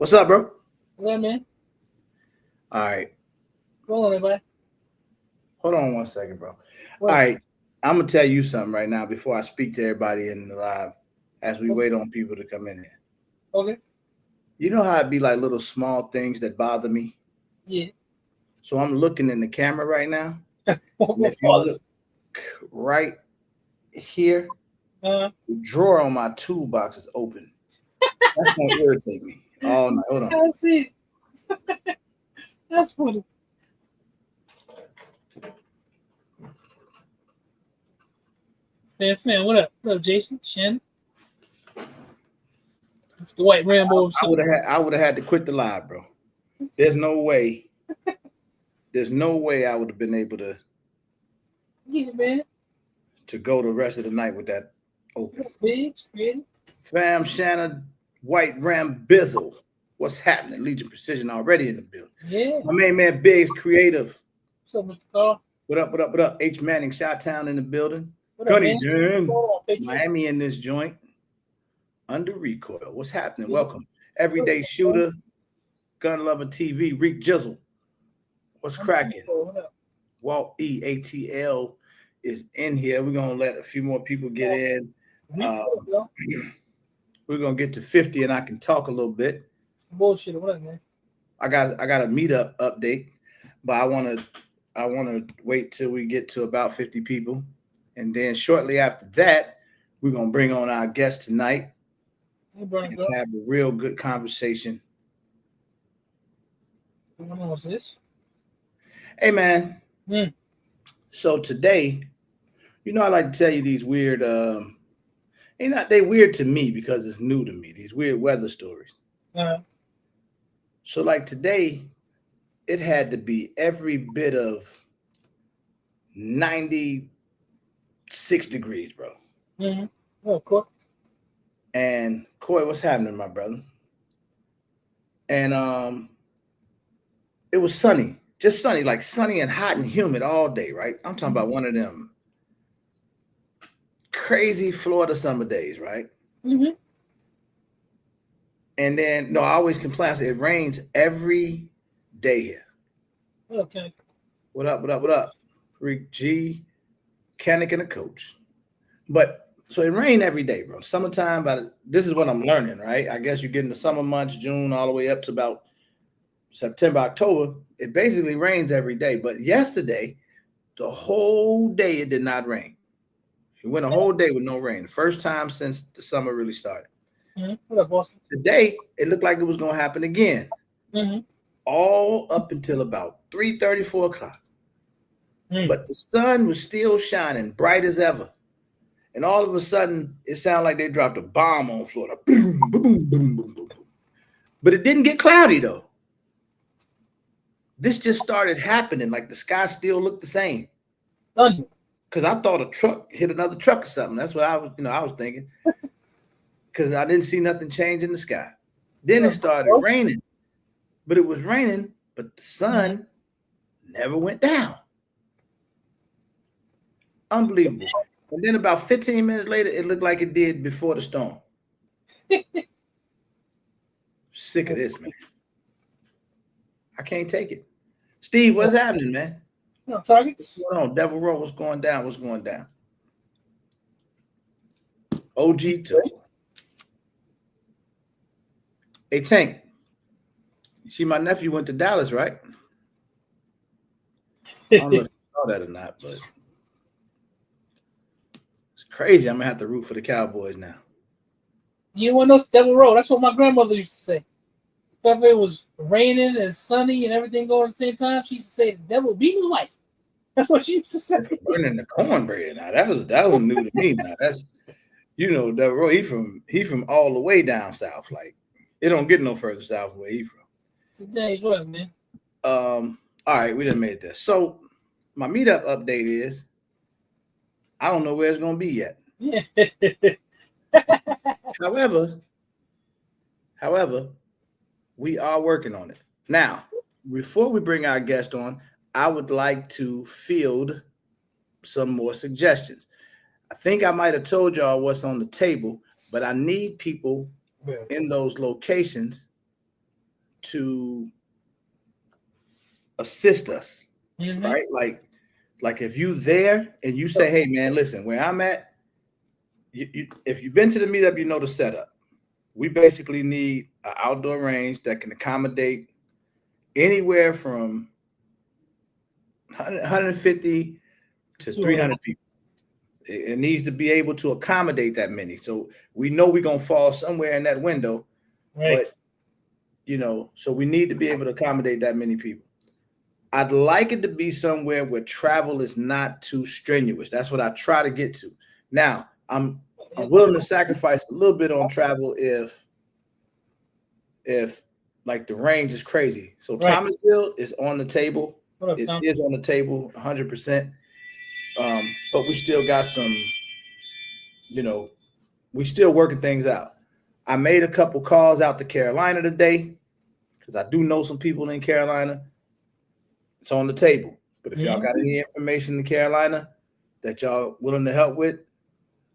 What's up, bro? Yeah, man. All right. Go on, everybody. Hold on 1 second, bro. All What? right. I'm gonna tell you something right now before I speak to everybody in the live as we Okay. wait on people to come in here. Okay. You know how it'd be like little small things that bother me? Yeah. So I'm looking in the camera right now, and What if you father? look right here, Uh, the drawer on my toolbox is open. That's gonna irritate me all night. Hold on. I see. That's funny. Fan. What up? What up, Jason? Shannon? The White Rambo I himself. would have had to quit the live, bro. There's no way. There's no way I would have been able Get it, man. to go the rest of the night with that open. What up, Biggs? Ready? Fam, Shannon, White Ram Bizzle. What's happening? Legion Precision already in the building. Yeah. My main man Biggs Creative. What's up, Mr. Carl? What up, what up, what up? H Manning, Shot Town in the building. What up, Gunny man? Dunn, Hold on, Patriot. Miami in this joint. Under recoil. What's happening? Yeah. Welcome. Everyday Shooter, Gun Lover TV, Reek Jizzle. What's cracking? What up? Walt EATL is in here. We're gonna let a few more people get in. Yo. We're gonna get to 50 and I can talk a little bit. Bullshit. What up, man? I got a meetup update, but I wanna wait till we get to about 50 people. And then shortly after that, we're gonna bring on our guest tonight Hey, Brian, and bro. have a real good conversation. What's this? Hey man. Hmm. So today, I like to tell you these weird they weird to me because it's new to me, these weird weather stories. So like today, it had to be every bit of 96 degrees, bro. Mm-hmm. Oh, cool. And Coy, what's happening, my brother? And it was sunny, just sunny, like sunny and hot and humid all day, right? I'm talking about one of them crazy Florida summer days, right? Mm-hmm. And then, no, I always complain. I say it rains every day here. Okay. What up, what up, what up? Rick G, Kennick, and the coach. But so it rained every day, bro. Summertime, but this is what I'm learning, right? I guess you get in the summer months, June, all the way up to about September, October. It basically rains every day. But yesterday, the whole day it did not rain. It went a whole day with no rain. First time since the summer really started. Mm-hmm. What up, Boston? Today, it looked like it was going to happen again. Mm-hmm. All up until about 3:30, 4 o'clock. Mm. But the sun was still shining bright as ever. And all of a sudden, it sounded like they dropped a bomb on Florida. Boom, boom, boom, boom, boom, boom. But it didn't get cloudy, though. This just started happening. Like the sky still looked the same. Because I thought a truck hit another truck or something. That's what I was thinking. Because I didn't see nothing change in the sky. Then it started raining. But it was raining, but the sun never went down. Unbelievable. And then about 15 minutes later, it looked like it did before the storm. Sick of this, man. I can't take it. Steve, what's happening, man? No targets. What's going on? Devil Row, what's going down? What's going down? OG2. Hey, Tank. You see, my nephew went to Dallas, right? I don't know if you saw that or not, but it's crazy. I'm going to have to root for the Cowboys now. You know what else? Devil Row. That's what my grandmother used to say. If it was raining and sunny and everything going at the same time, she used to say, the devil beat his wife. That's what she used to say. Burning the cornbread. Now, that was new to me. Now, that's, Devil Row, he from all the way down south. Like, it don't get no further south than where he from. Today, what up, man? All right, we done made this. So my meetup update is I don't know where it's gonna be yet. However, we are working on it. Now, before we bring our guest on, I would like to field some more suggestions. I think I might have told y'all what's on the table, but I need people in those locations to assist us, right? Like if you there and you say, hey man, listen, where I'm at, if you've been to the meetup, you know the setup. We basically need an outdoor range that can accommodate anywhere from 150 to 300 people. It needs to be able to accommodate that many. So we know we're going to fall somewhere in that window, but so we need to be able to accommodate that many people. I'd like it to be somewhere where travel is not too strenuous. That's what I try to get to. Now, I'm willing to sacrifice a little bit on travel if like the range is crazy. So Thomasville is on the table. It is on the table 100%. But we still got some, we still working things out. I made a couple calls out to Carolina today because I do know some people in Carolina. It's on the table. But if y'all got any information in Carolina that y'all willing to help with,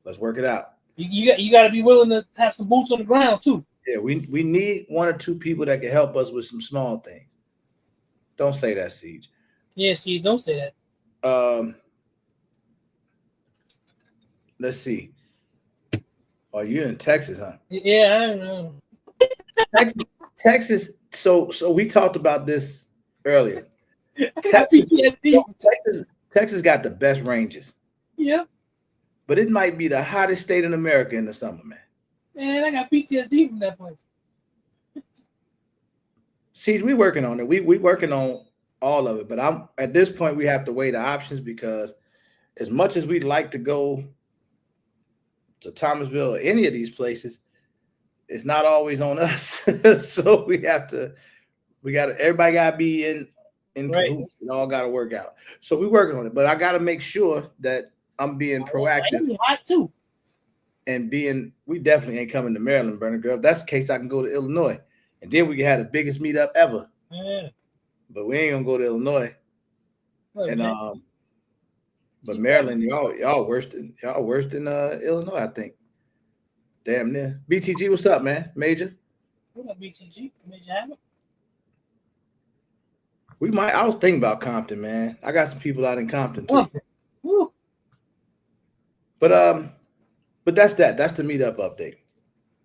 let's work it out. You got to be willing to have some boots on the ground too. Yeah, we need one or two people that can help us with some small things. Don't say that, Siege. Yeah, Siege, don't say that. Let's see. Oh, you're in Texas, huh? Yeah, I don't know. Texas. So we talked about this earlier. Texas got the best ranges. Yeah. But it might be the hottest state in America in the summer, man. Man, I got PTSD from that place. See, we working on it. We working on all of it. But I'm at this point, we have to weigh the options because as much as we'd like to go to Thomasville or any of these places, it's not always on us. So everybody got to be in cahoots. It all got to work out. So we're working on it. But I got to make sure that I'm being proactive. Hot too. And we definitely ain't coming to Maryland, Burner Girl. If that's the case, I can go to Illinois. And then we can have the biggest meetup ever. Yeah. But we ain't gonna go to Illinois. And but Maryland, y'all worse than Illinois, I think. Damn near. BTG, what's up, man? Major? What up, BTG? Major Hammer? I was thinking about Compton, man. I got some people out in Compton too. Woo. But that's that. That's the meetup update.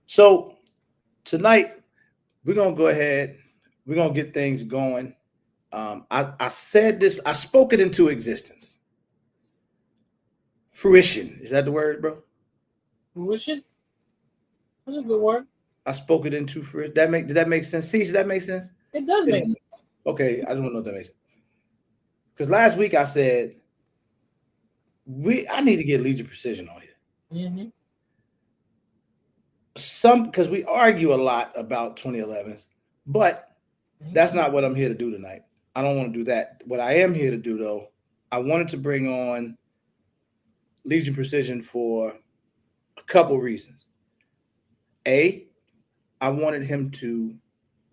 So tonight we're gonna go ahead. We're gonna get things going. I said this. I spoke it into existence. Fruition. Is that the word, bro? Fruition. That's a good word. I spoke it into fruition. Did that make sense? See, does that make sense? It does make sense. Okay, I just want to know if that makes sense. Because last week I said I need to get Legion Precision on here. Mm-hmm. Because we argue a lot about 2011s, but that's not what I'm here to do tonight. I don't want to do that. What I am here to do, though, I wanted to bring on Legion Precision for a couple reasons. A, I wanted him to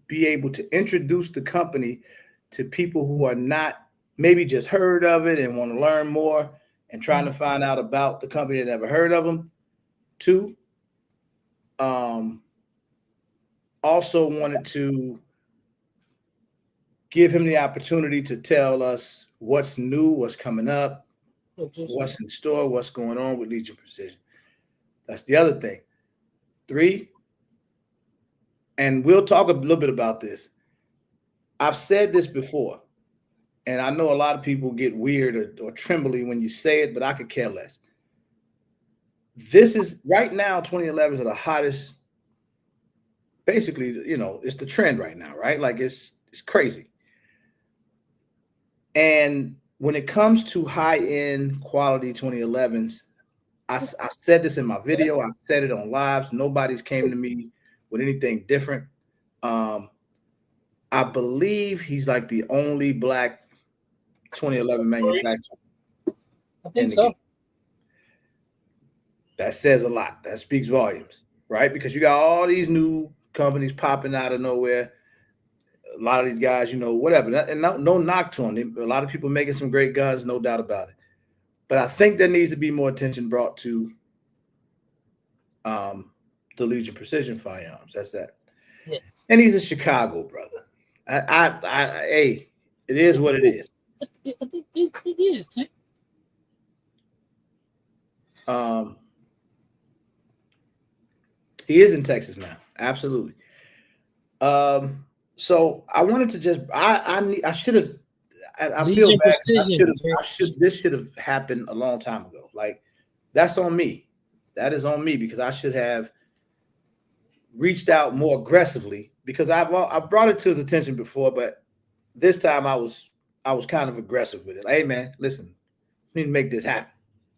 be able to introduce the company to people who are not maybe just heard of it and want to learn more and trying to find out about the company that never heard of them. Two, also wanted to give him the opportunity to tell us what's new, what's coming up, what's in store, what's going on with Legion Precision. That's the other thing. 3, and we'll talk a little bit about this. I've said this before, and I know a lot of people get weird or trembly when you say it, but I could care less. This is right now, 2011 is the hottest. Basically, it's the trend right now, right? Like it's crazy. And when it comes to high-end quality 2011s, I said this in my video. I said it on lives. Nobody's came to me with anything different. I believe he's like the only black 2011 manufacturer. I think so. That says a lot. That speaks volumes, right? Because you got all these new companies popping out of nowhere. A lot of these guys, whatever. And no knock to them. A lot of people making some great guns, no doubt about it. But I think there needs to be more attention brought to the Legion Precision firearms. That's that. Yes. And he's a Chicago brother. Hey, it is what it is. I think it is, Tank. Um, he is in Texas now. Absolutely. So I wanted to just I should have I feel Legion bad. Precision. This should have happened a long time ago. Like that's on me. That is on me because I should have reached out more aggressively because I brought it to his attention before, but this time I was kind of aggressive with it. Like, hey man, listen, we need to make this happen.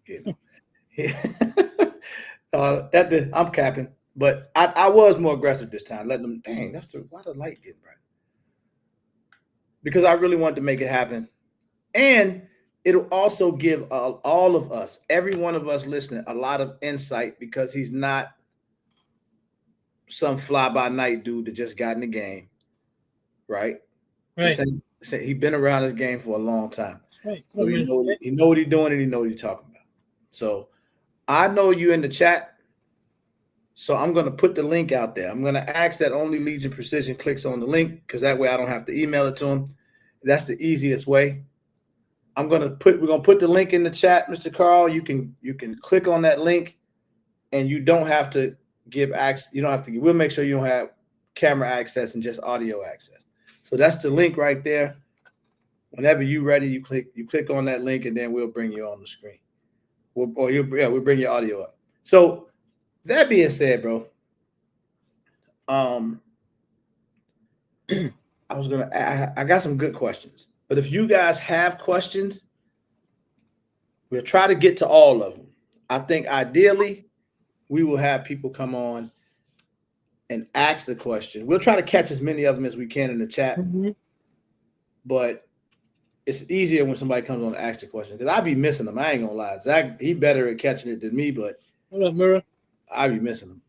You know, I'm capping, but I was more aggressive this time. Letting them, dang, why the light getting bright? Because I really wanted to make it happen, and it'll also give all of us, every one of us listening, a lot of insight because he's not some fly by night dude that just got in the game, right? Right. He's been around this game for a long time. Right. So he know what he's doing and he know what he's talking about. So I know you in the chat. So I'm going to put the link out there. I'm going to ask that only Legion Precision clicks on the link because that way I don't have to email it to him. That's the easiest way. We're going to put the link in the chat, Mr. Carl. You can click on that link and you don't have to give access. You don't have to. We'll make sure you don't have camera access and just audio access. So that's the link right there. Whenever you're ready, you click on that link and then we'll bring you on the screen. We'll bring your audio up. So that being said, bro, I got some good questions. But if you guys have questions, we'll try to get to all of them. I think ideally we will have people come on and ask the question. We'll try to catch as many of them as we can in the chat. Mm-hmm. But it's easier when somebody comes on and asks the question because I be missing them. I ain't gonna lie. Zach, he better at catching it than me, but what up, Mira? I be missing them.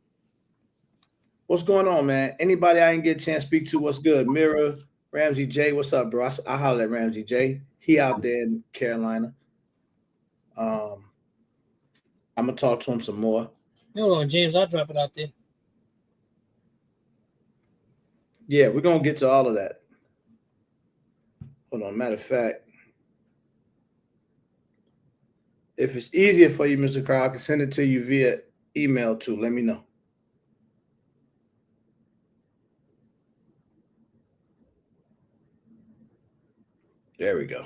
What's going on, man? Anybody I didn't get a chance to speak to? What's good? Mira, Ramsey J, what's up, bro? I hollered at Ramsey J. He out there in Carolina. I'm gonna talk to him some more. Hold on, James. I'll drop it out there. Yeah, we're gonna get to all of that. Hold on. Matter of fact, if it's easier for you, Mr. Carl, I can send it to you via email too. Let me know. There we go.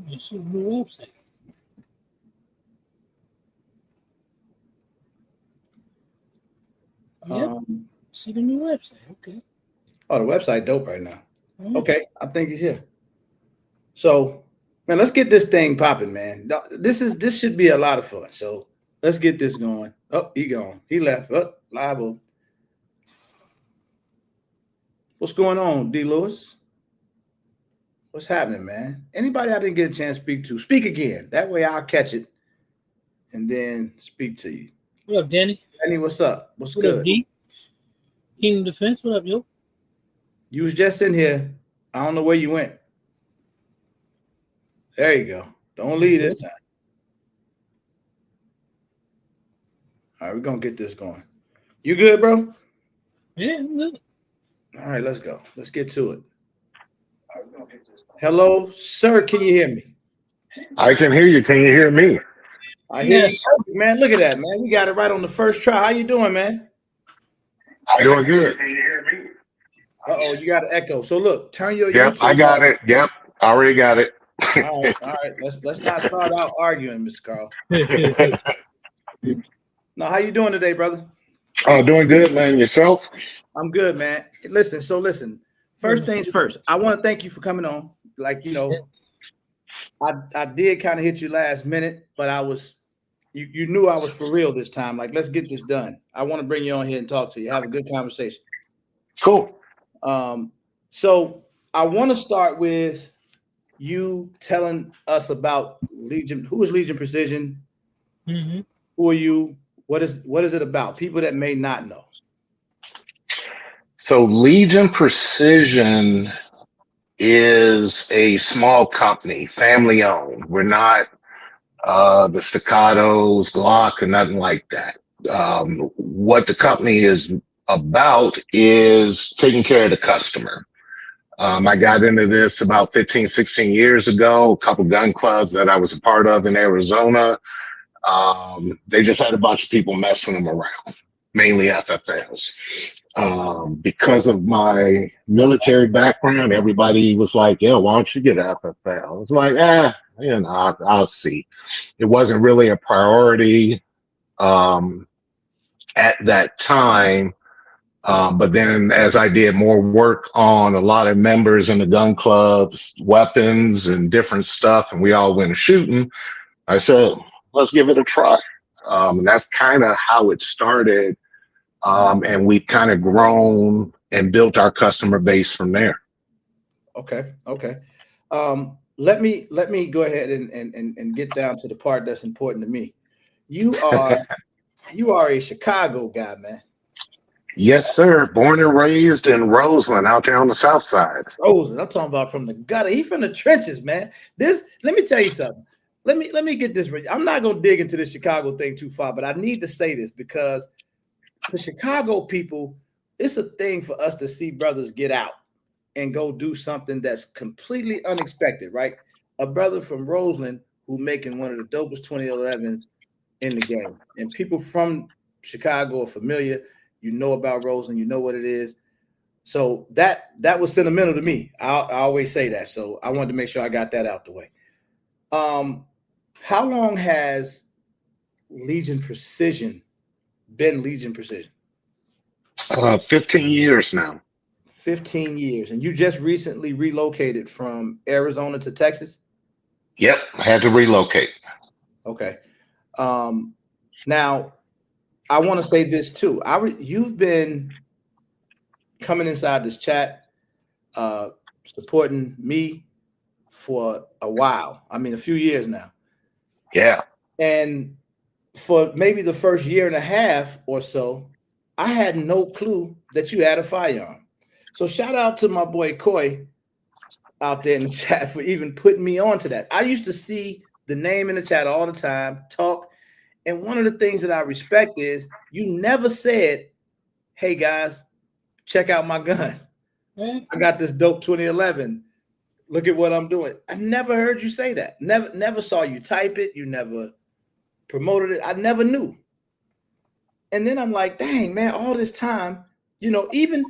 It's a new website. Yep. See the new website. Okay. Oh, the website dope right now. Okay, I think he's here. So, man, let's get this thing popping, man. This should be a lot of fun. So let's get this going. Oh, he gone. He left. Oh, liable. What's going on, D. Lewis? What's happening, man? Anybody I didn't get a chance to speak to, speak again. That way I'll catch it and then speak to you. What up, Danny? Danny, what's up? What's What good? up, D? Kingdom Defense. What up, yo? You was just in here. I don't know where you went. There you go. Don't leave this time. All right, we're going to get this going. You good, bro? Yeah, I'm good. All right, let's go. Let's get to it. Hello, sir. Can you hear me? I can hear you. Can you hear me? I hear you, man. Look at that, man. We got it right on the first try. How you doing, man? I'm doing good. Can you hear me? Uh-oh, you got an echo. So look, turn your Yep, YouTube I got off. it. Yep, I already got it. All right. Let's not start out arguing, Mr. Carl. No, how you doing today, brother? Oh, doing good, man. Yourself? I'm good, man. Listen. First things first, I want to thank you for coming on. Like, you know, I did kind of hit you last minute, but you knew I was for real this time. Like, let's get this done. I want to bring you on here and talk to you. Have a good conversation. Cool. So I want to start with you telling us about Legion. Who is Legion Precision? Mm-hmm. Who are you? What is it about? People that may not know. So Legion Precision is a small company, family owned. We're not the staccatos, Glock, or nothing like that. What the company is about is taking care of the customer. I got into this about 15, 16 years ago, a couple gun clubs that I was a part of in Arizona. They just had a bunch of people messing them around, mainly FFLs. Because of my military background, everybody was like, yeah, why don't you get an FFL? I was like, I'll see. It wasn't really a priority at that time. But then as I did more work on a lot of members in the gun clubs, weapons and different stuff, and we all went shooting, I said, let's give it a try. And that's kind of how it started. And we've kind of grown and built our customer base from there. Okay. Let me go ahead and get down to the part that's important to me. You are a Chicago guy, man. Yes, sir. Born and raised in Roseland, out there on the south side. Roseland, I'm talking about from the gutter. He from the trenches, man. Let me tell you something. Let me get this right. I'm not gonna dig into the Chicago thing too far, but I need to say this because the Chicago people, it's a thing for us to see brothers get out and go do something that's completely unexpected, right? A brother from Roseland who making one of the dopest 2011s in the game, and people from Chicago are familiar. You know about Roseland, you know what it is. So that was sentimental to me. I always say that. So I wanted to make sure I got that out the way. How long has Legion Precision been Legion Precision? 15 years now. 15 years. And you just recently relocated from Arizona to Texas? Yep, I had to relocate. Okay. Now, I want to say this too. You've been coming inside this chat, supporting me for a while. I mean, a few years now. Yeah. And for maybe the first year and a half or so, I had no clue that you had a firearm. So shout out to my boy Coy out there in the chat for even putting me on to that. I used to see the name in the chat all the time, talk. And one of the things that I respect is you never said, hey guys, check out my gun. I got this dope 2011. Look at what I'm doing. I never heard you say that. Never saw you type it. You never promoted it. I never knew. And then I'm like, dang, man, all this time, even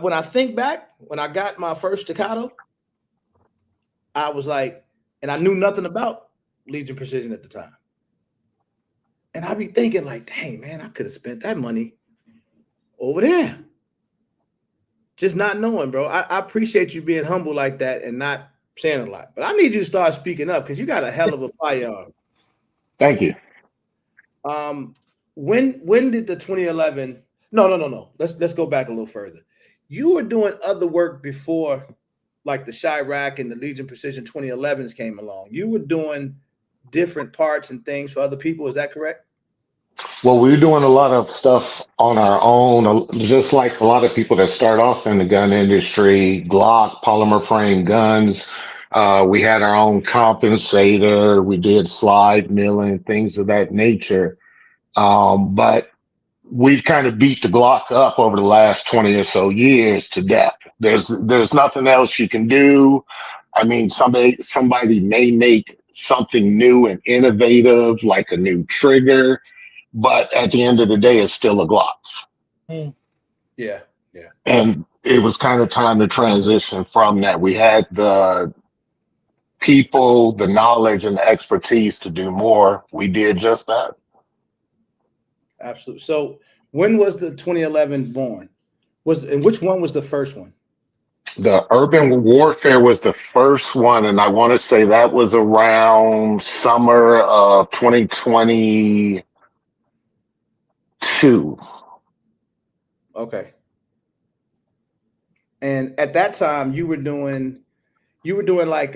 when I think back, when I got my first staccato, I was like, and I knew nothing about Legion Precision at the time. And I'd be thinking like, dang, man, I could have spent that money over there. Just not knowing, bro. I appreciate you being humble like that and not saying a lot. But I need you to start speaking up because you got a hell of a firearm. Thank you. When did the 2011? No. Let's go back a little further. You were doing other work before, like the Chirac and the Legion Precision 2011s came along. You were doing different parts and things for other people. Is that correct? Well, we're doing a lot of stuff on our own, just like a lot of people that start off in the gun industry, Glock, polymer frame guns. We had our own compensator. We did slide milling, things of that nature. But we've kind of beat the Glock up over the last 20 or so years to death. There's nothing else you can do. I mean, somebody may make something new and innovative, like a new trigger, but at the end of the day, it's still a Glock. Yeah. And it was kind of time to transition from that. We had the people, the knowledge, and the expertise to do more. We did just that. Absolutely. So when was the 2011 born? And which one was the first one? The Urban Warfare was the first one, and I want to say that was around summer of 2022. Okay. And at that time, you were doing like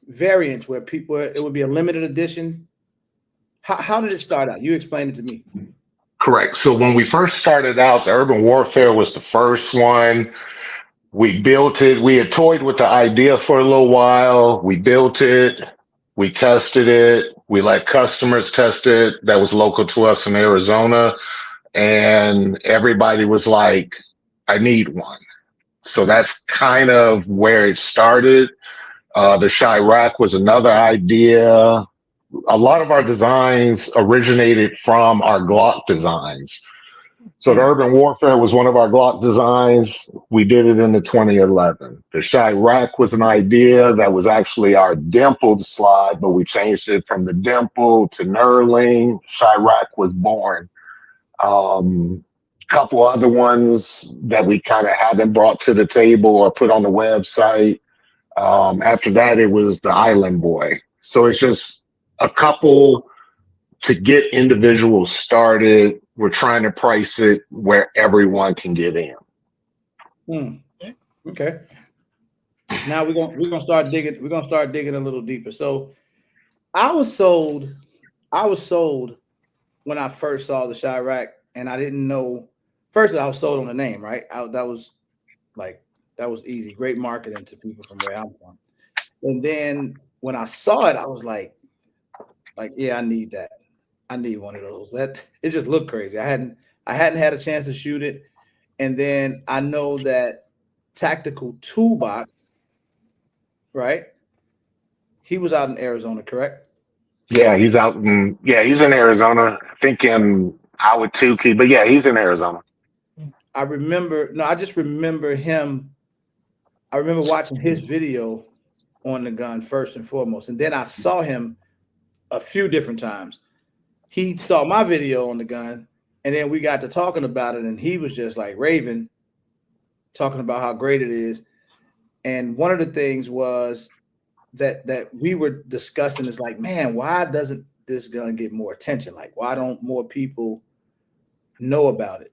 variants where it would be a limited edition. How did it start out? You explained it to me. Correct. So when we first started out, the Urban Warfare was the first one. We built it. We had toyed with the idea for a little while. We built it. We tested it. We let customers test it that was local to us in Arizona. And everybody was like, I need one. So that's kind of where it started. The Chirac was another idea. A lot of our designs originated from our Glock designs. So the Urban Warfare was one of our Glock designs. We did it in the 2011. The Chirac was an idea that was actually our dimpled slide, but we changed it from the dimple to knurling. Chirac was born. Couple other ones that we kind of haven't brought to the table or put on the website. After that, it was the Island Boy. So it's just a couple to get individuals started. We're trying to price it where everyone can get in. Okay. Now we're gonna start digging. We're gonna start digging a little deeper. So I was sold when I first saw the Chirac, and I didn't know. First, I was sold on the name, right? That was easy. Great marketing to people from where I'm from. And then when I saw it, I was like, yeah, I need that. I need one of those. That it just looked crazy. I hadn't had a chance to shoot it, and then I know that Tactical Toolbox, right? He was out in Arizona, correct? Yeah, he's in Arizona. I think in Ahwatukee, but yeah, he's in Arizona. I just remember him. I remember watching his video on the gun first and foremost, and then I saw him a few different times. He saw my video on the gun, and then we got to talking about it, and he was just like raving, talking about how great it is. And one of the things was that we were discussing is like, man, why doesn't this gun get more attention? Like, why don't more people know about it?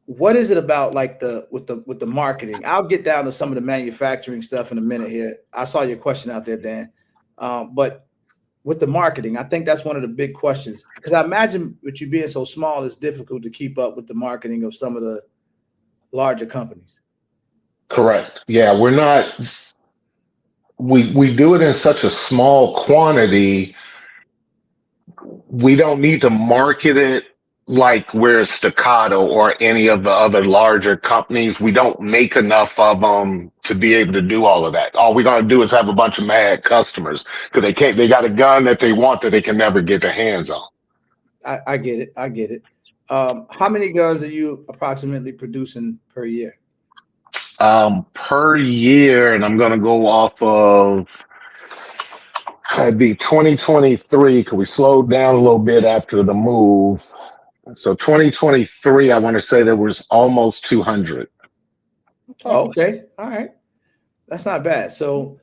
What is it about like with the marketing? I'll get down to some of the manufacturing stuff in a minute here. I saw your question out there, Dan. But with the marketing, I think that's one of the big questions, because I imagine with you being so small, it's difficult to keep up with the marketing of some of the larger companies. Correct. Yeah, we're not. We do it in such a small quantity. We don't need to market it like we're Staccato or any of the other larger companies. We don't make enough of them to be able to do all of that. All we're going to do is have a bunch of mad customers because they got a gun that they want that they can never get their hands on. I get it. I get it. How many guns are you approximately producing per year? Per year, and I'm going to go off of, it'd be 2023 because we slowed down a little bit after the move. So 2023, I want to say there was almost 200. Oh, okay. All right. That's not bad. So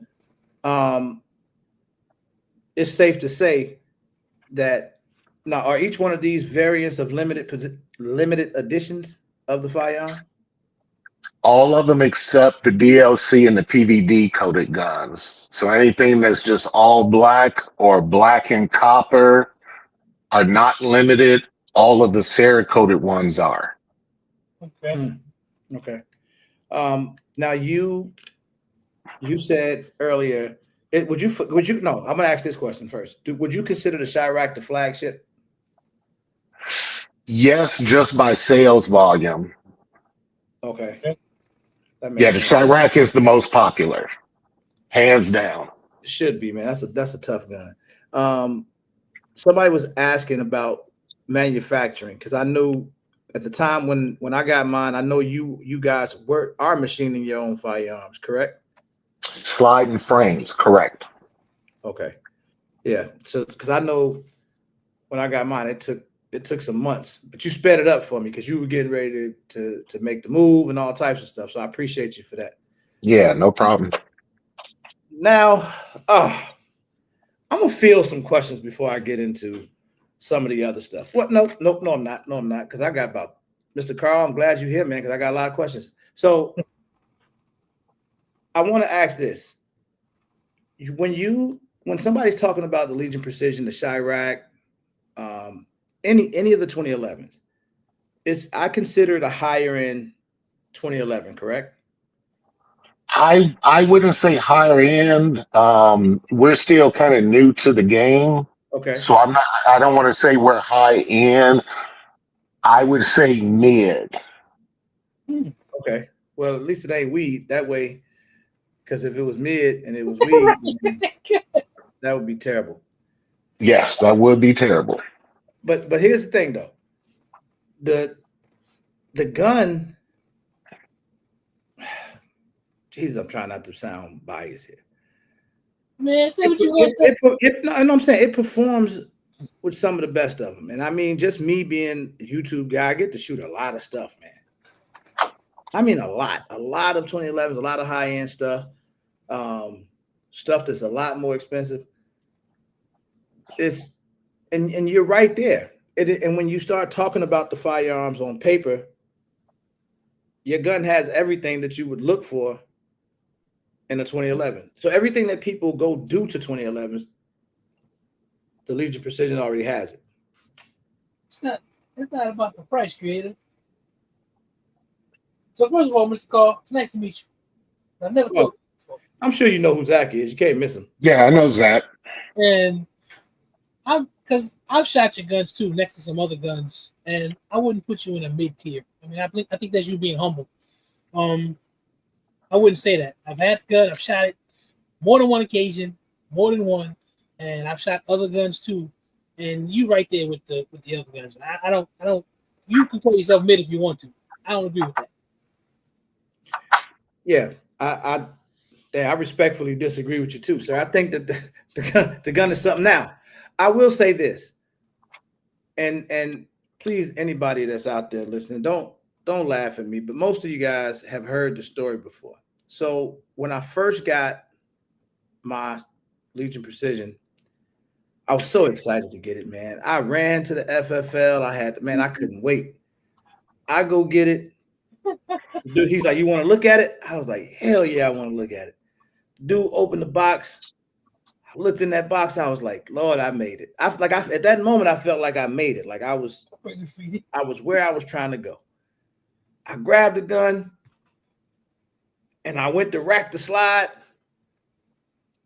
it's safe to say that now, are each one of these variants of limited editions of the firearm? All of them except the DLC and the PVD coated guns. So anything that's just all black or black and copper are not limited. All of the Cerakoted ones are. Okay. Okay. Now you said earlier, would you no, I'm gonna ask this question first. Would you consider the Chirac the flagship? Yes, just by sales volume. Okay. That Yeah, makes the sense. Chirac is the most popular, hands down. It should be, man. That's a tough gun. Somebody was asking about manufacturing, because I knew at the time when I got mine, I know you guys are machining your own firearms, correct? Sliding frames, correct. Okay. Yeah. So because I know when I got mine, it took some months, but you sped it up for me because you were getting ready to make the move and all types of stuff. So I appreciate you for that. Yeah, no problem. Now, I'm gonna field some questions before I get into some of the other stuff. What? Nope, no, I'm not. No, I'm not, because I got about Mr. Carl. I'm glad you're here, man, because I got a lot of questions. So I want to ask this: when somebody's talking about the Legion Precision, the Chirac, any of the 2011s, I consider it a higher end 2011, correct? I wouldn't say higher end. We're still kind of new to the game, Okay. so I don't want to say we're high end. I would say mid. Hmm. Okay. Well, at least it ain't weed that way. Because if it was mid and it was weed, then that would be terrible. Yes, that would be terrible. But here's the thing though. The the gun. Jesus, I'm trying not to sound biased here. Man, say what you want to say. No, I'm saying it performs with some of the best of them. And I mean, just me being a YouTube guy, I get to shoot a lot of stuff, man. I mean, a lot of 2011s, a lot of high end stuff, stuff that's a lot more expensive. It's and you're right there. And when you start talking about the firearms on paper, your gun has everything that you would look for in a 2011. So everything that people go do to 2011s, the Legion Precision already has it. It's not. It's not about the price, creative. So first of all, Mr. Carl, it's nice to meet you. I've never Well, talked to you before, I'm sure you know who Zach is. You can't miss him. Yeah, I know that. and because I've shot your guns too, next to some other guns, and I wouldn't put you in a mid tier. I mean, I think that's you being humble. I wouldn't say that. I've had the gun, I've shot it more than one occasion, more than one, and I've shot other guns too. And you right there with the other guns. I don't. You can call yourself mid if you want to. I don't agree with that. Yeah, I respectfully disagree with you too, sir. I think that the gun is something. Now, I will say this, and please, anybody that's out there listening, don't laugh at me. But most of you guys have heard the story before. So when I first got my Legion Precision, I was so excited to get it, man. I ran to the FFL. I couldn't wait. I go get it. Dude, he's like, "You want to look at it?" I was like, "Hell yeah, I want to look at it." Dude opened the box. I looked in that box. I was like, "Lord, I made it." At that moment, I felt like I made it. Like I was where I was trying to go. I grabbed the gun and I went to rack the slide,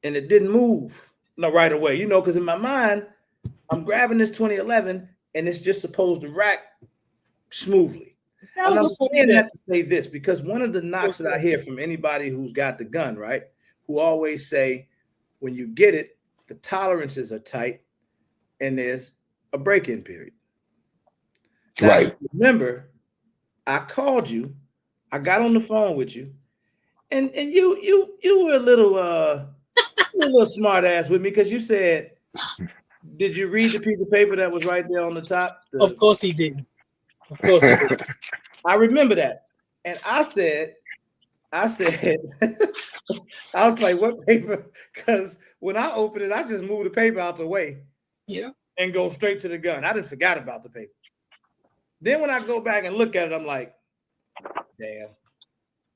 and it didn't move right away. Because in my mind, I'm grabbing this 2011, and it's just supposed to rack smoothly. And I'm saying that to say this because one of the knocks that I hear from anybody who's got the gun, right, who always say when you get it, the tolerances are tight and there's a break-in period. Now, Right. remember, I called you, I got on the phone with you, and you were a little smart ass with me because you said, did you read the piece of paper that was right there on the top? Of course he didn't. Of course he didn't. I remember that. And I said, I was like, what paper? Because when I opened it, I just moved the paper out the way. Yeah. And go straight to the gun. I didn't forget about the paper. Then when I go back and look at it, I'm like, damn.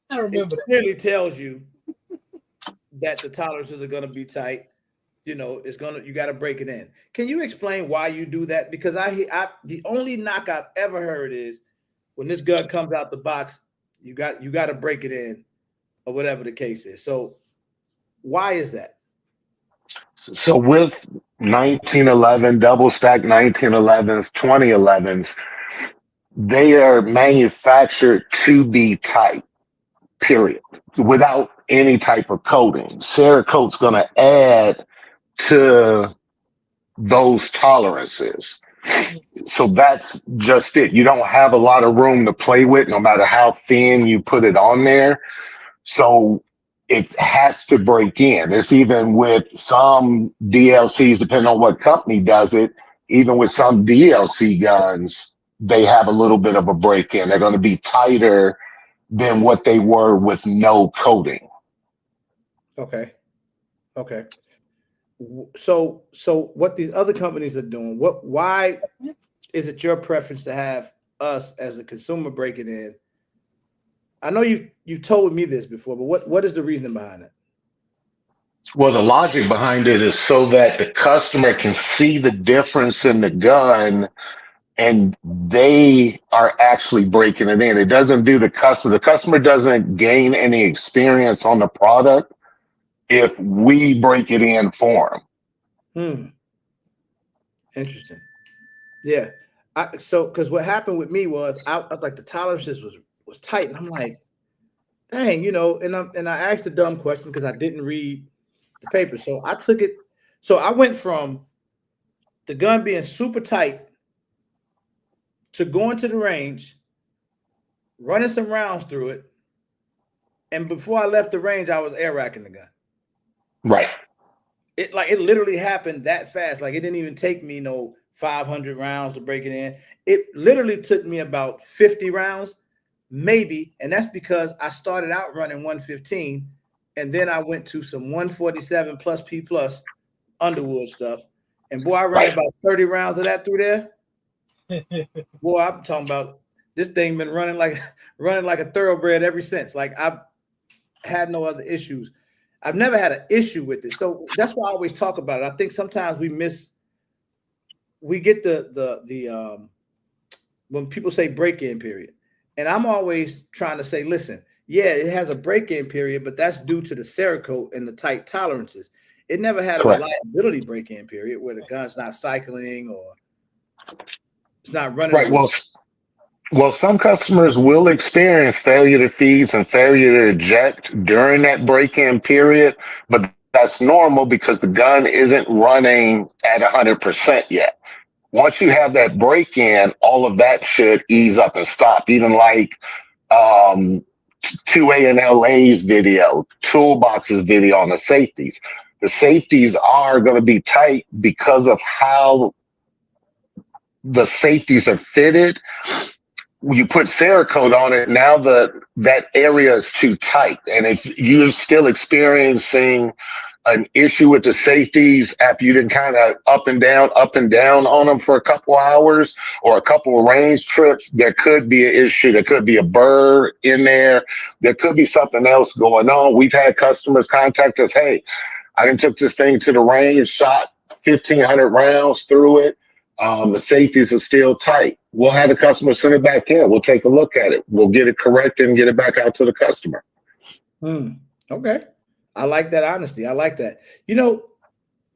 I remember it clearly tells you that the tolerances are gonna be tight. You got to break it in. Can you explain why you do that? Because the only knock I've ever heard is when this gun comes out the box, you got to break it in, or whatever the case is. So why is that? So with 1911, double stack 1911s, 2011s, they are manufactured to be tight, period, without any type of coating. Cerakote's going to add to those tolerances. So that's just it. You don't have a lot of room to play with, no matter how thin you put it on there. So it has to break in. It's even with some DLCs, depending on what company does it, even with some DLC guns, they have a little bit of a break in. They're going to be tighter than what they were with no coating. Okay. So what these other companies are doing, why is it your preference to have us as a consumer break it in? I know you've told me this before, but what is the reasoning behind it? Well, the logic behind it is so that the customer can see the difference in the gun and they are actually breaking it in. It doesn't do the customer. The customer doesn't gain any experience on the product if we break it in for them. Interesting. Yeah. Because what happened with me was I like the tolerances was tight, and I'm like, dang, and I asked the dumb question because I didn't read the paper. So I took it. So I went from the gun being super tight to going to the range, running some rounds through it, and before I left the range, I was air racking the gun. Right. It literally happened that fast. Like it didn't even take me 500 rounds to break it in. It literally took me about 50 rounds, maybe, and that's because I started out running 115, and then I went to some 147 plus P plus Underwood stuff, and boy, I ran about 30 rounds of that through there. Boy, I'm talking about this thing been running like a thoroughbred ever since. Like I've had no other issues. I've never had an issue with it. So that's why I always talk about it. I think sometimes we get the when people say break-in period. And I'm always trying to say, listen, yeah, it has a break-in period, but that's due to the Cerakote and the tight tolerances. It never had a reliability break-in period where the gun's not cycling or it's not running. Right. Well, some customers will experience failure to feeds and failure to eject during that break-in period, but that's normal because the gun isn't running at 100% yet. Once you have that break-in, all of that should ease up and stop. Even like 2A and LA's video, Toolbox's video on the safeties. The safeties are going to be tight because of how the safeties are fitted. You put Cerakote on it, now that area is too tight. And if you're still experiencing an issue with the safeties after you didn't kind of up and down on them for a couple hours or a couple of range trips, there could be an issue. There could be a burr in there. There could be something else going on. We've had customers contact us, hey, I done took this thing to the range, shot 1,500 rounds through it. The safeties are still tight. We'll have the customer send it back in. We'll take a look at it. We'll get it corrected and get it back out to the customer. Okay. I like that honesty. I like that.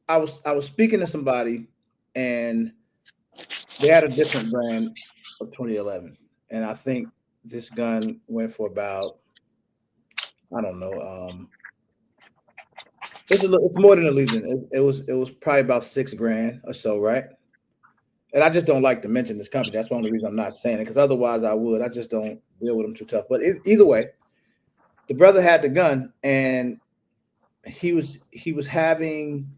I was speaking to somebody and they had a different brand of 2011. And I think this gun went for about, I don't know. It's more than a Legion. It was probably about $6,000 or so, right? And I just don't like to mention this company. That's the only reason I'm not saying it, because otherwise I would. I just don't deal with them too tough. But either way, the brother had the gun and he was having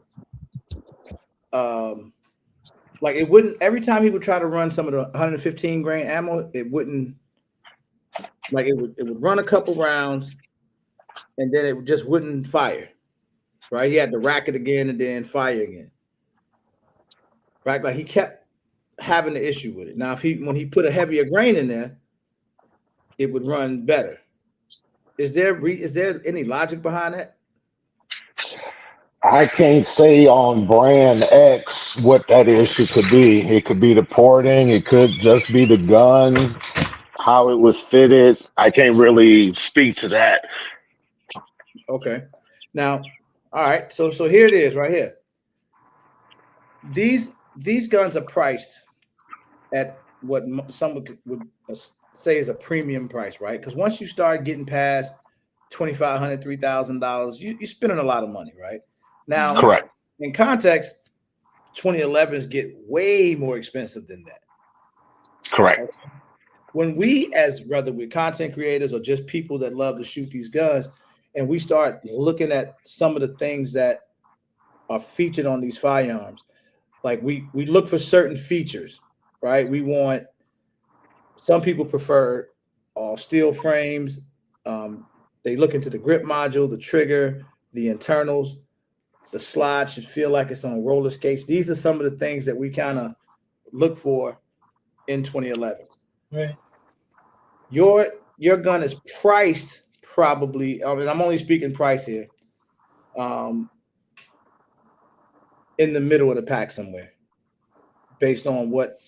like it wouldn't, every time he would try to run some of the 115 grain ammo, it wouldn't, like it would run a couple rounds and then it just wouldn't fire. Right? He had to rack it again and then fire again. Right? Like he kept having the issue with it. Now, when he put a heavier grain in there, it would run better. Is there any logic behind that? I can't say on brand X what that issue could be. It could be the porting. It could just be the gun, how it was fitted. I can't really speak to that. Okay. Now, all right. So here it is right here. These guns are priced at what some would say is a premium price, right? Because once you start getting past $2,500, $3,000, you're spending a lot of money, right? Now, Correct. In context, 2011s get way more expensive than that. Correct. Okay? When we, as whether we're content creators or just people that love to shoot these guns, and we start looking at some of the things that are featured on these firearms, like we look for certain features, right? Some people prefer all steel frames. They look into the grip module, the trigger, the internals. The slide should feel like it's on roller skates. These are some of the things that we kind of look for in 2011s. Right. Your gun is priced probably, and I'm only speaking price here, in the middle of the pack somewhere, based on what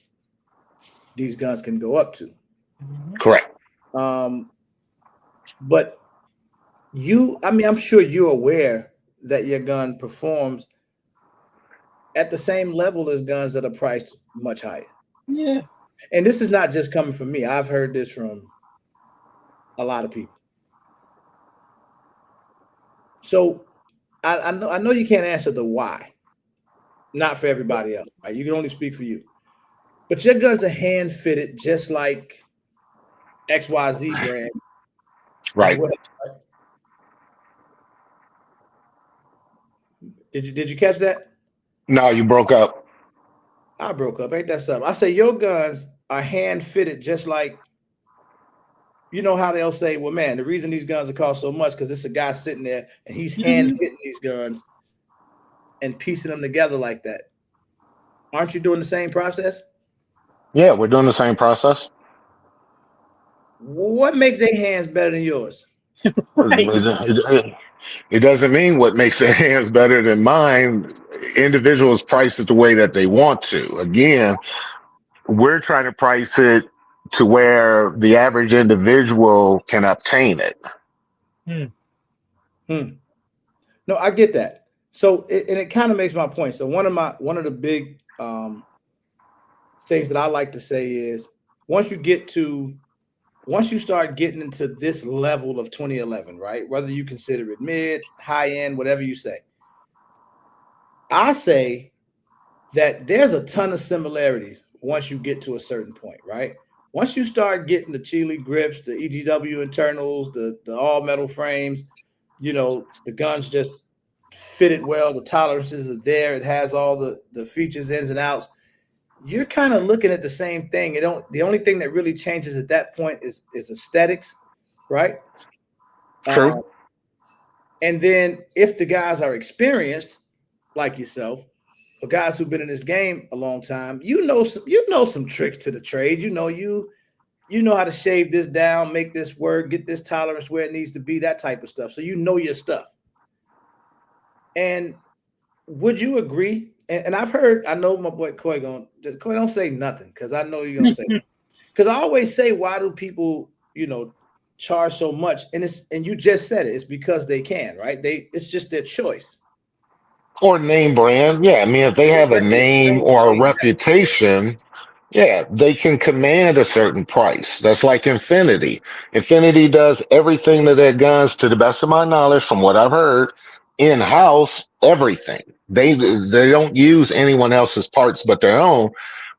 these guns can go up to. Correct. But I'm sure you're aware that your gun performs at the same level as guns that are priced much higher. Yeah. And this is not just coming from me. I've heard this from a lot of people. So I know you can't answer the why. Not for everybody else, right? You can only speak for you. But your guns are hand fitted just like XYZ brand. Right. Did you catch that? No, you broke up. I broke up. Ain't that something? I say your guns are hand fitted just like, you know how they'll say, well, man, the reason these guns are cost so much because it's a guy sitting there and he's hand fitting these guns and piecing them together like that. Aren't you doing the same process? Yeah, we're doing the same process. What makes their hands better than yours? Right. It doesn't mean what makes their hands better than mine. Individuals price it the way that they want to. Again, we're trying to price it to where the average individual can obtain it. No, I get that. So, it kind of makes my point. So one of the big things that I like to say is once you start getting into this level of 2011, right? Whether you consider it mid, high end, whatever you say, I say that there's a ton of similarities once you get to a certain point, right? Once you start getting the Chile grips, the EGW internals, the all metal frames, the guns just fitted well, the tolerances are there, it has all the features, ins and outs. You're kind of looking at the same thing. The only thing that really changes at that point is aesthetics, right? True. And then if the guys are experienced, like yourself, or guys who've been in this game a long time, you know some tricks to the trade. You know how to shave this down, make this work, get this tolerance where it needs to be, that type of stuff. So you know your stuff. And would you agree? And I know my boy Coy don't say nothing because I know you're gonna say because I always say, why do people, charge so much? And you just said it, it's because they can, right? It's just their choice. Or name brand. Yeah. I mean, if they have a name or a reputation, yeah, they can command a certain price. That's like Infinity. Infinity does everything to their guns, to the best of my knowledge, from what I've heard, in-house, everything. They don't use anyone else's parts but their own.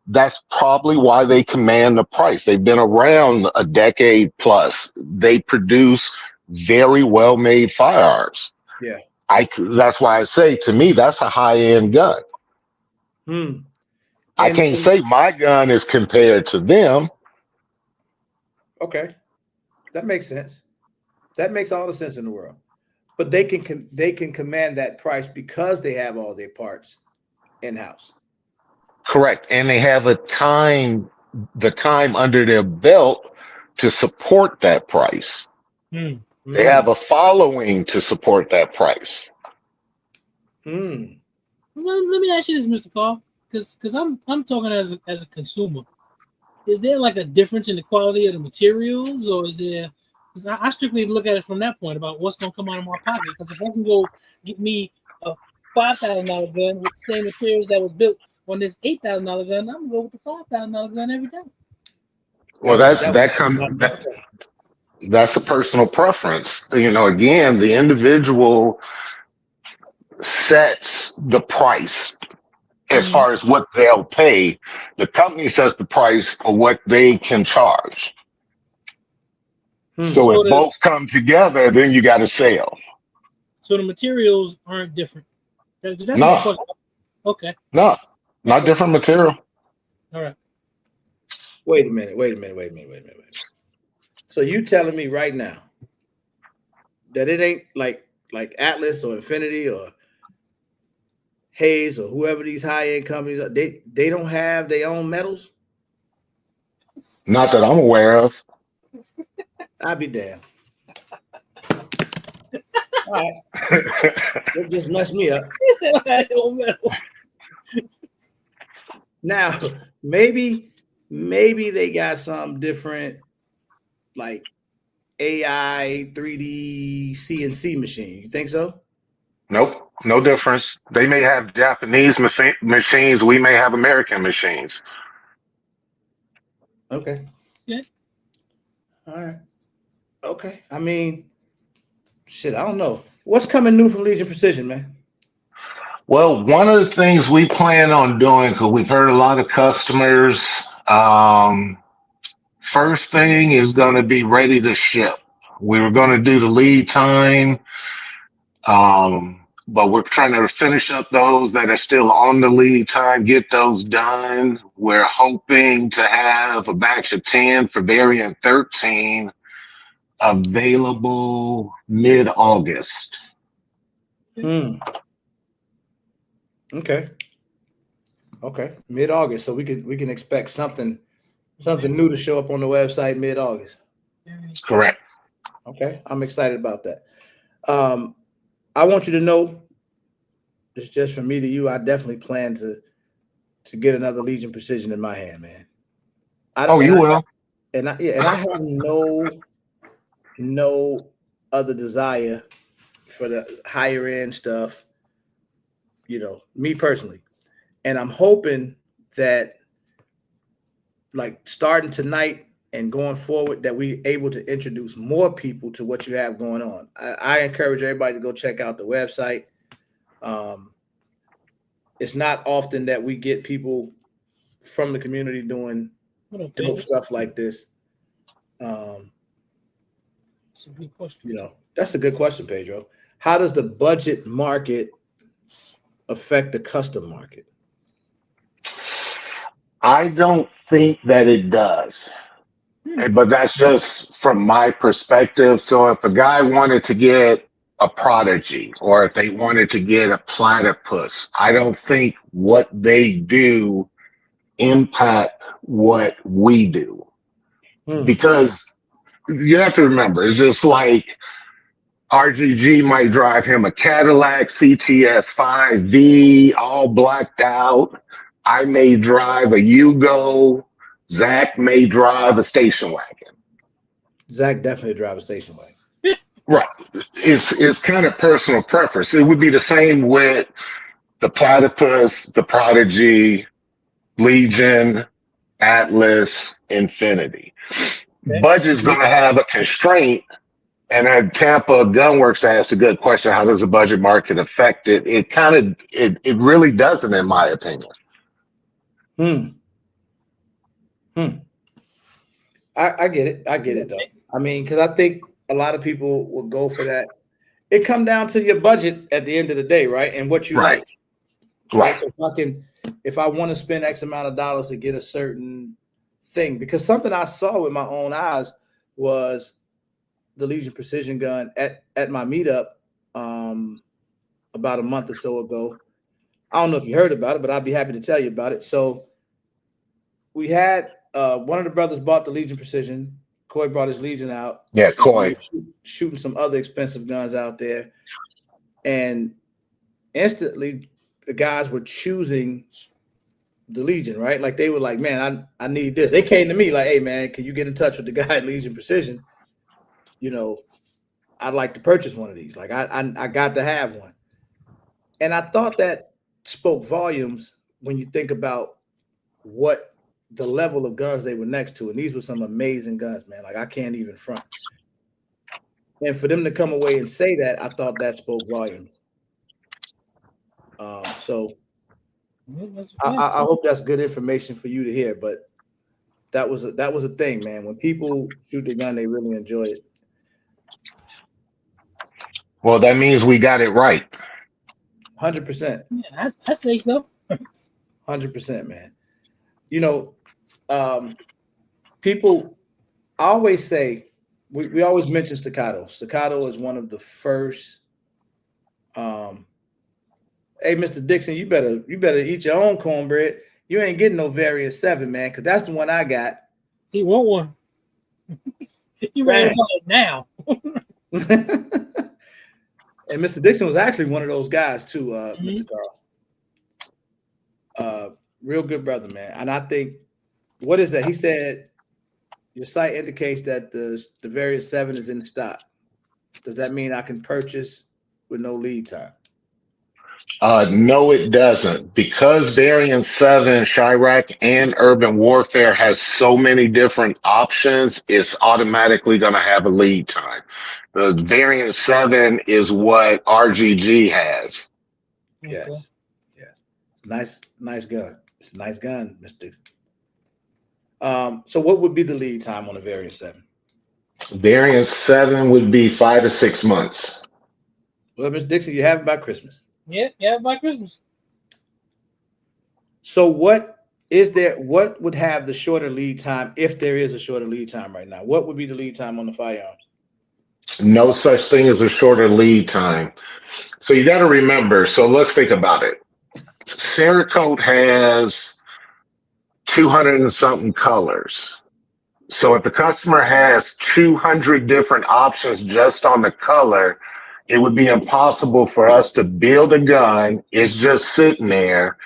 That's probably why they command the price. They've been around a decade plus. They produce very well-made firearms. Yeah. That's why I say, to me, that's a high-end gun. I can't say my gun is compared to them. Okay, that makes sense. That makes all the sense in the world. But they can command that price because they have all their parts in-house. Correct. And they have the time under their belt to support that price. They have a following to support that price. Well, let me ask you this, Mr. Carl, because I'm talking as a consumer. Is there like a difference in the quality of the materials, or is there? Because I strictly look at it from that point about what's going to come out of my pocket. Because if I can go get me a $5,000 gun with the same materials that was built on this $8,000 gun, I'm gonna go with the $5,000 gun every time. Well, that's a personal preference. Again, the individual sets the price as far as what they'll pay. The company sets the price of what they can charge. So if both come together, then you got a sale. So the materials aren't different. That's No. Okay. No, not different material. All right. Wait a minute. So you telling me right now that it ain't like Atlas or Infinity or Hayes or whoever these high-end companies are, they don't have their own metals? Not that I'm aware of. I'll be damned. All right. It just messed me up. Now, maybe maybe they got some different, like AI 3D CNC machine. You think so? Nope, no difference. They may have Japanese machines. We may have American machines. Okay. Yeah. All right. Okay. I mean, shit, I don't know. What's coming new from Legion Precision, man? Well, one of the things we plan on doing, because we've heard a lot of customers, first thing is going to be ready to ship. We were going to do the lead time, but we're trying to finish up those that are still on the lead time, get those done. We're hoping to have a batch of 10 for variant 13 available mid-August. Hmm. Okay. Okay. Mid-August. So we can expect something new to show up on the website mid-August. Correct. Okay. I'm excited about that. I want you to know, it's just from me to you, I definitely plan to get another Legion Precision in my hand, man. Oh, you will. I have no other desire for the higher end stuff, me personally. And I'm hoping that, like, starting tonight and going forward, that we able to introduce more people to what you have going on. I encourage everybody to go check out the website. It's not often that we get people from the community doing dope stuff like this. That's a good question. That's a good question, Pedro. How does the budget market affect the custom market? I don't think that it does. But that's just from my perspective. So if a guy wanted to get a Prodigy or if they wanted to get a Platypus, I don't think what they do impact what we do. Because you have to remember, it's just like RGG might drive him a Cadillac CTS 5V, all blacked out. I may drive a Yugo. Zach may drive a station wagon. Zach definitely drive a station wagon. Right. It's kind of personal preference. It would be the same with the Platypus, the Prodigy, Legion, Atlas, Infinity. Okay. Budget's going to have a constraint. And at Tampa Gunworks asked a good question: how does the budget market affect it? It really doesn't, in my opinion. I get it. I get it though. I mean, because I think a lot of people will go for that. It come down to your budget at the end of the day, right? And what you like. Right. So if I want to spend X amount of dollars to get a certain thing, because something I saw with my own eyes was the Legion Precision gun at my meetup about a month or so ago. I don't know if you heard about it, but I'd be happy to tell you about it. So we had one of the brothers bought the Legion Precision. Coy brought his Legion out. Yeah, Coy. Shooting some other expensive guns out there. And instantly the guys were choosing the Legion, right? Like they were like, man, I need this. They came to me like, hey man, can you get in touch with the guy at Legion Precision? I'd like to purchase one of these. Like I got to have one. And I thought that spoke volumes when you think about what the level of guns they were next to. And these were some amazing guns, man. Like I can't even front. And for them to come away and say that, I thought that spoke volumes. So I hope that's good information for you to hear. But that was a thing, man. When people shoot the gun, they really enjoy it. Well, that means we got it right. 100%. Yeah, I say so. 100%, man. People always say, we always mention staccato. Staccato is one of the first. Hey, Mr. Dixon, you better eat your own cornbread. You ain't getting no Variant 7, man, because that's the one I got. He want one. You ready to buy it now? And Mr. Dixon was actually one of those guys too, Mr. Carl. Real good brother, man. And I think, What is that? He said your site indicates that the Variant 7 is in stock. Does that mean I can purchase with no lead time? No, it doesn't. Because Variant 7, Chirac, and Urban Warfare has so many different options, it's automatically going to have a lead time. The Variant 7 is what RGG has. Okay. Yes. Yes. Nice gun. It's a nice gun, Mr. Dixon. So what would be the lead time on a Variant 7? Variant 7 would be 5 to 6 months. Well, Mr. Dixon, you have it by Christmas. Yeah, by Christmas. So what would have the shorter lead time if there is a shorter lead time right now? What would be the lead time on the firearms? No such thing as a shorter lead time. So you got to remember, so let's think about it. Cerakote has 200 and something colors. So if the customer has 200 different options just on the color, it would be impossible for us to build a gun. It's just sitting there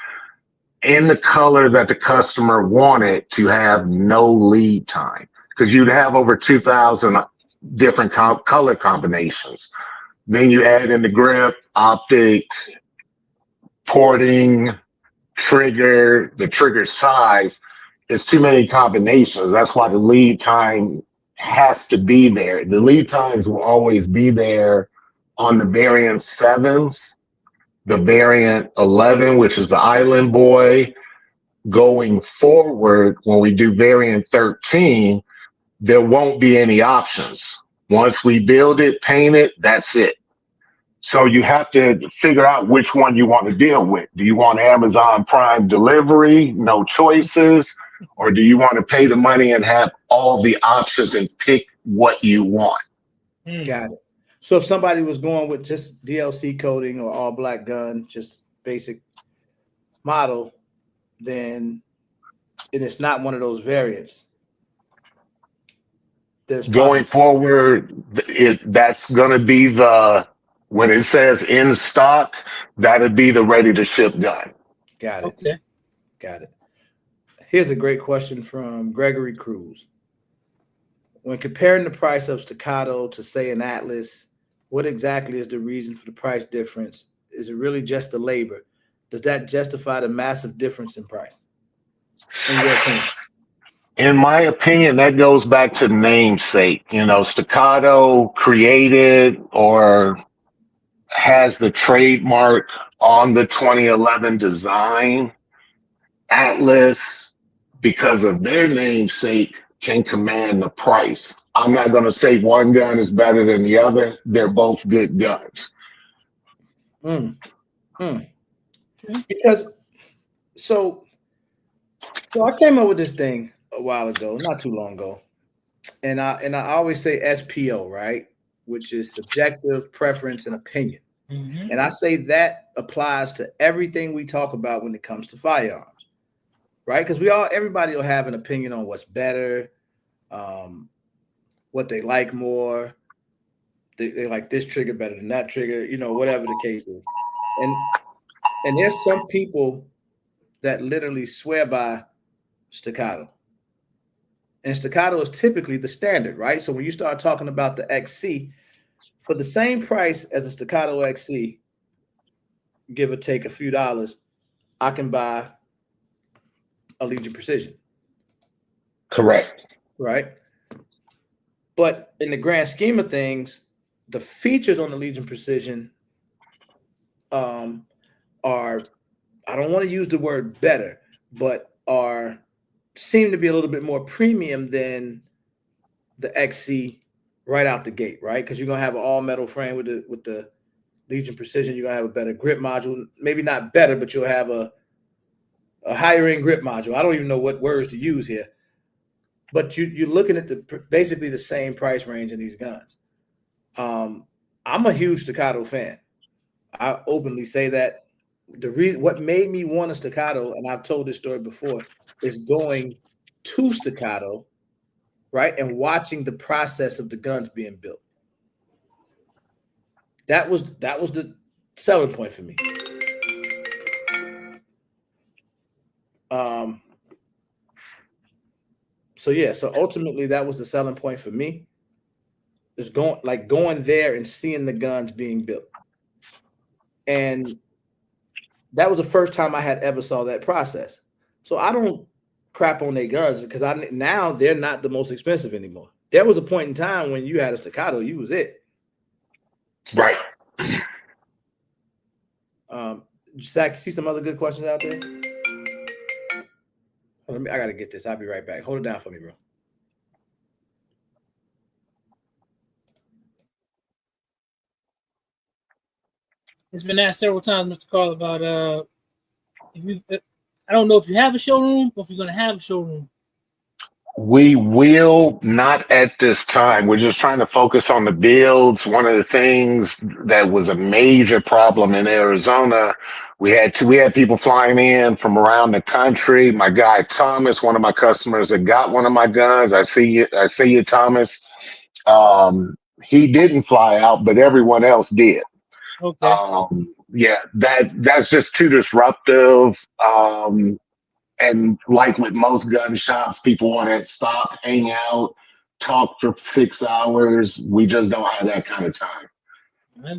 in the color that the customer wanted to have no lead time because you'd have over 2,000 different color combinations. Then you add in the grip, optic, porting, trigger, the trigger size. It's too many combinations. That's why the lead time has to be there. The lead times will always be there on the variant 7s, the variant 11, which is the Island Boy. Going forward, when we do variant 13, there won't be any options. Once we build it, paint it, that's it. So you have to figure out which one you want to deal with. Do you want Amazon Prime delivery, no choices? Or do you want to pay the money and have all the options and pick what you want? Got it. So if somebody was going with just DLC coding or all black gun, just basic model, then and it's not one of those variants. There's Going forward, that's going to be when it says in stock, that'd be the ready to ship gun. Got it. Okay. Got it. Here's a great question from Gregory Cruz. When comparing the price of Staccato to, say, an Atlas, what exactly is the reason for the price difference? Is it really just the labor? Does that justify the massive difference in price? In your opinion? In my opinion, that goes back to namesake. Staccato created or has the trademark on the 2011 design. Atlas, because of their namesake, can command the price. I'm not going to say one gun is better than the other. They're both good guns. Because so I came up with this thing a while ago, not too long ago, and I always say SPO, right, which is subjective preference and opinion, and I say that applies to everything we talk about when it comes to firearms, right? Because everybody will have an opinion on what's better, what they like more. They like this trigger better than that trigger, whatever the case is, and there's some people that literally swear by Staccato. And Staccato is typically the standard, right? So when you start talking about the XC, for the same price as a Staccato XC, give or take a few dollars, I can buy a Legion Precision. Correct. Right? But in the grand scheme of things, the features on the Legion Precision are, I don't want to use the word better, but seem to be a little bit more premium than the XC right out the gate, right? Because you're gonna have an all metal frame with the Legion Precision. You're gonna have a better grip module, maybe not better, but you'll have a higher end grip module. I don't even know what words to use here, but you're looking at basically the same price range in these guns. I'm a huge Staccato fan. I openly say that. What made me want a Staccato, and I've told this story before, is going to Staccato, right, and watching the process of the guns being built. That was the selling point for me. So ultimately that was the selling point for me. Is going there and seeing the guns being built. And that was the first time I had ever saw that process. So I don't crap on their guns because now they're not the most expensive anymore. There was a point in time when you had a staccato, you was it. Right. Zach, you see some other good questions out there? I gotta get this. I'll be right back. Hold it down for me, bro. It's been asked several times, Mr. Carl, about if you. I don't know if you have a showroom or if you're going to have a showroom. We will not at this time. We're just trying to focus on the builds. One of the things that was a major problem in Arizona, we had people flying in from around the country. My guy Thomas, one of my customers that got one of my guns. I see you, Thomas. He didn't fly out, but everyone else did. Okay. Yeah, that's just too disruptive. And like with most gun shops, people want to stop, hang out, talk for 6 hours. We just don't have that kind of time.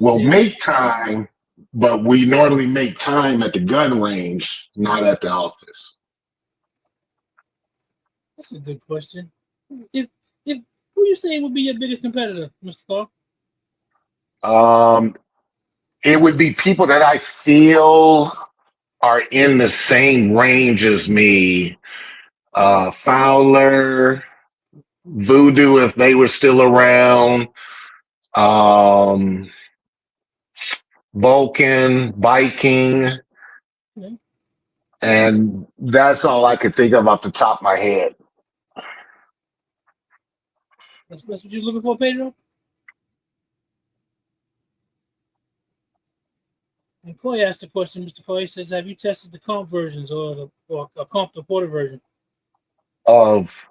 We'll make time, but we normally make time at the gun range, not at the office. That's a good question. If who you saying would be your biggest competitor, Mr. Carl? It would be people that I feel are in the same range as me. Fowler, Voodoo, if they were still around. Vulcan, Viking, and that's all I could think of off the top of my head. That's what you're looking for, Pedro? And Coy asked the question, Mr. Coy says, have you tested the comp versions or a comp to porter version? Of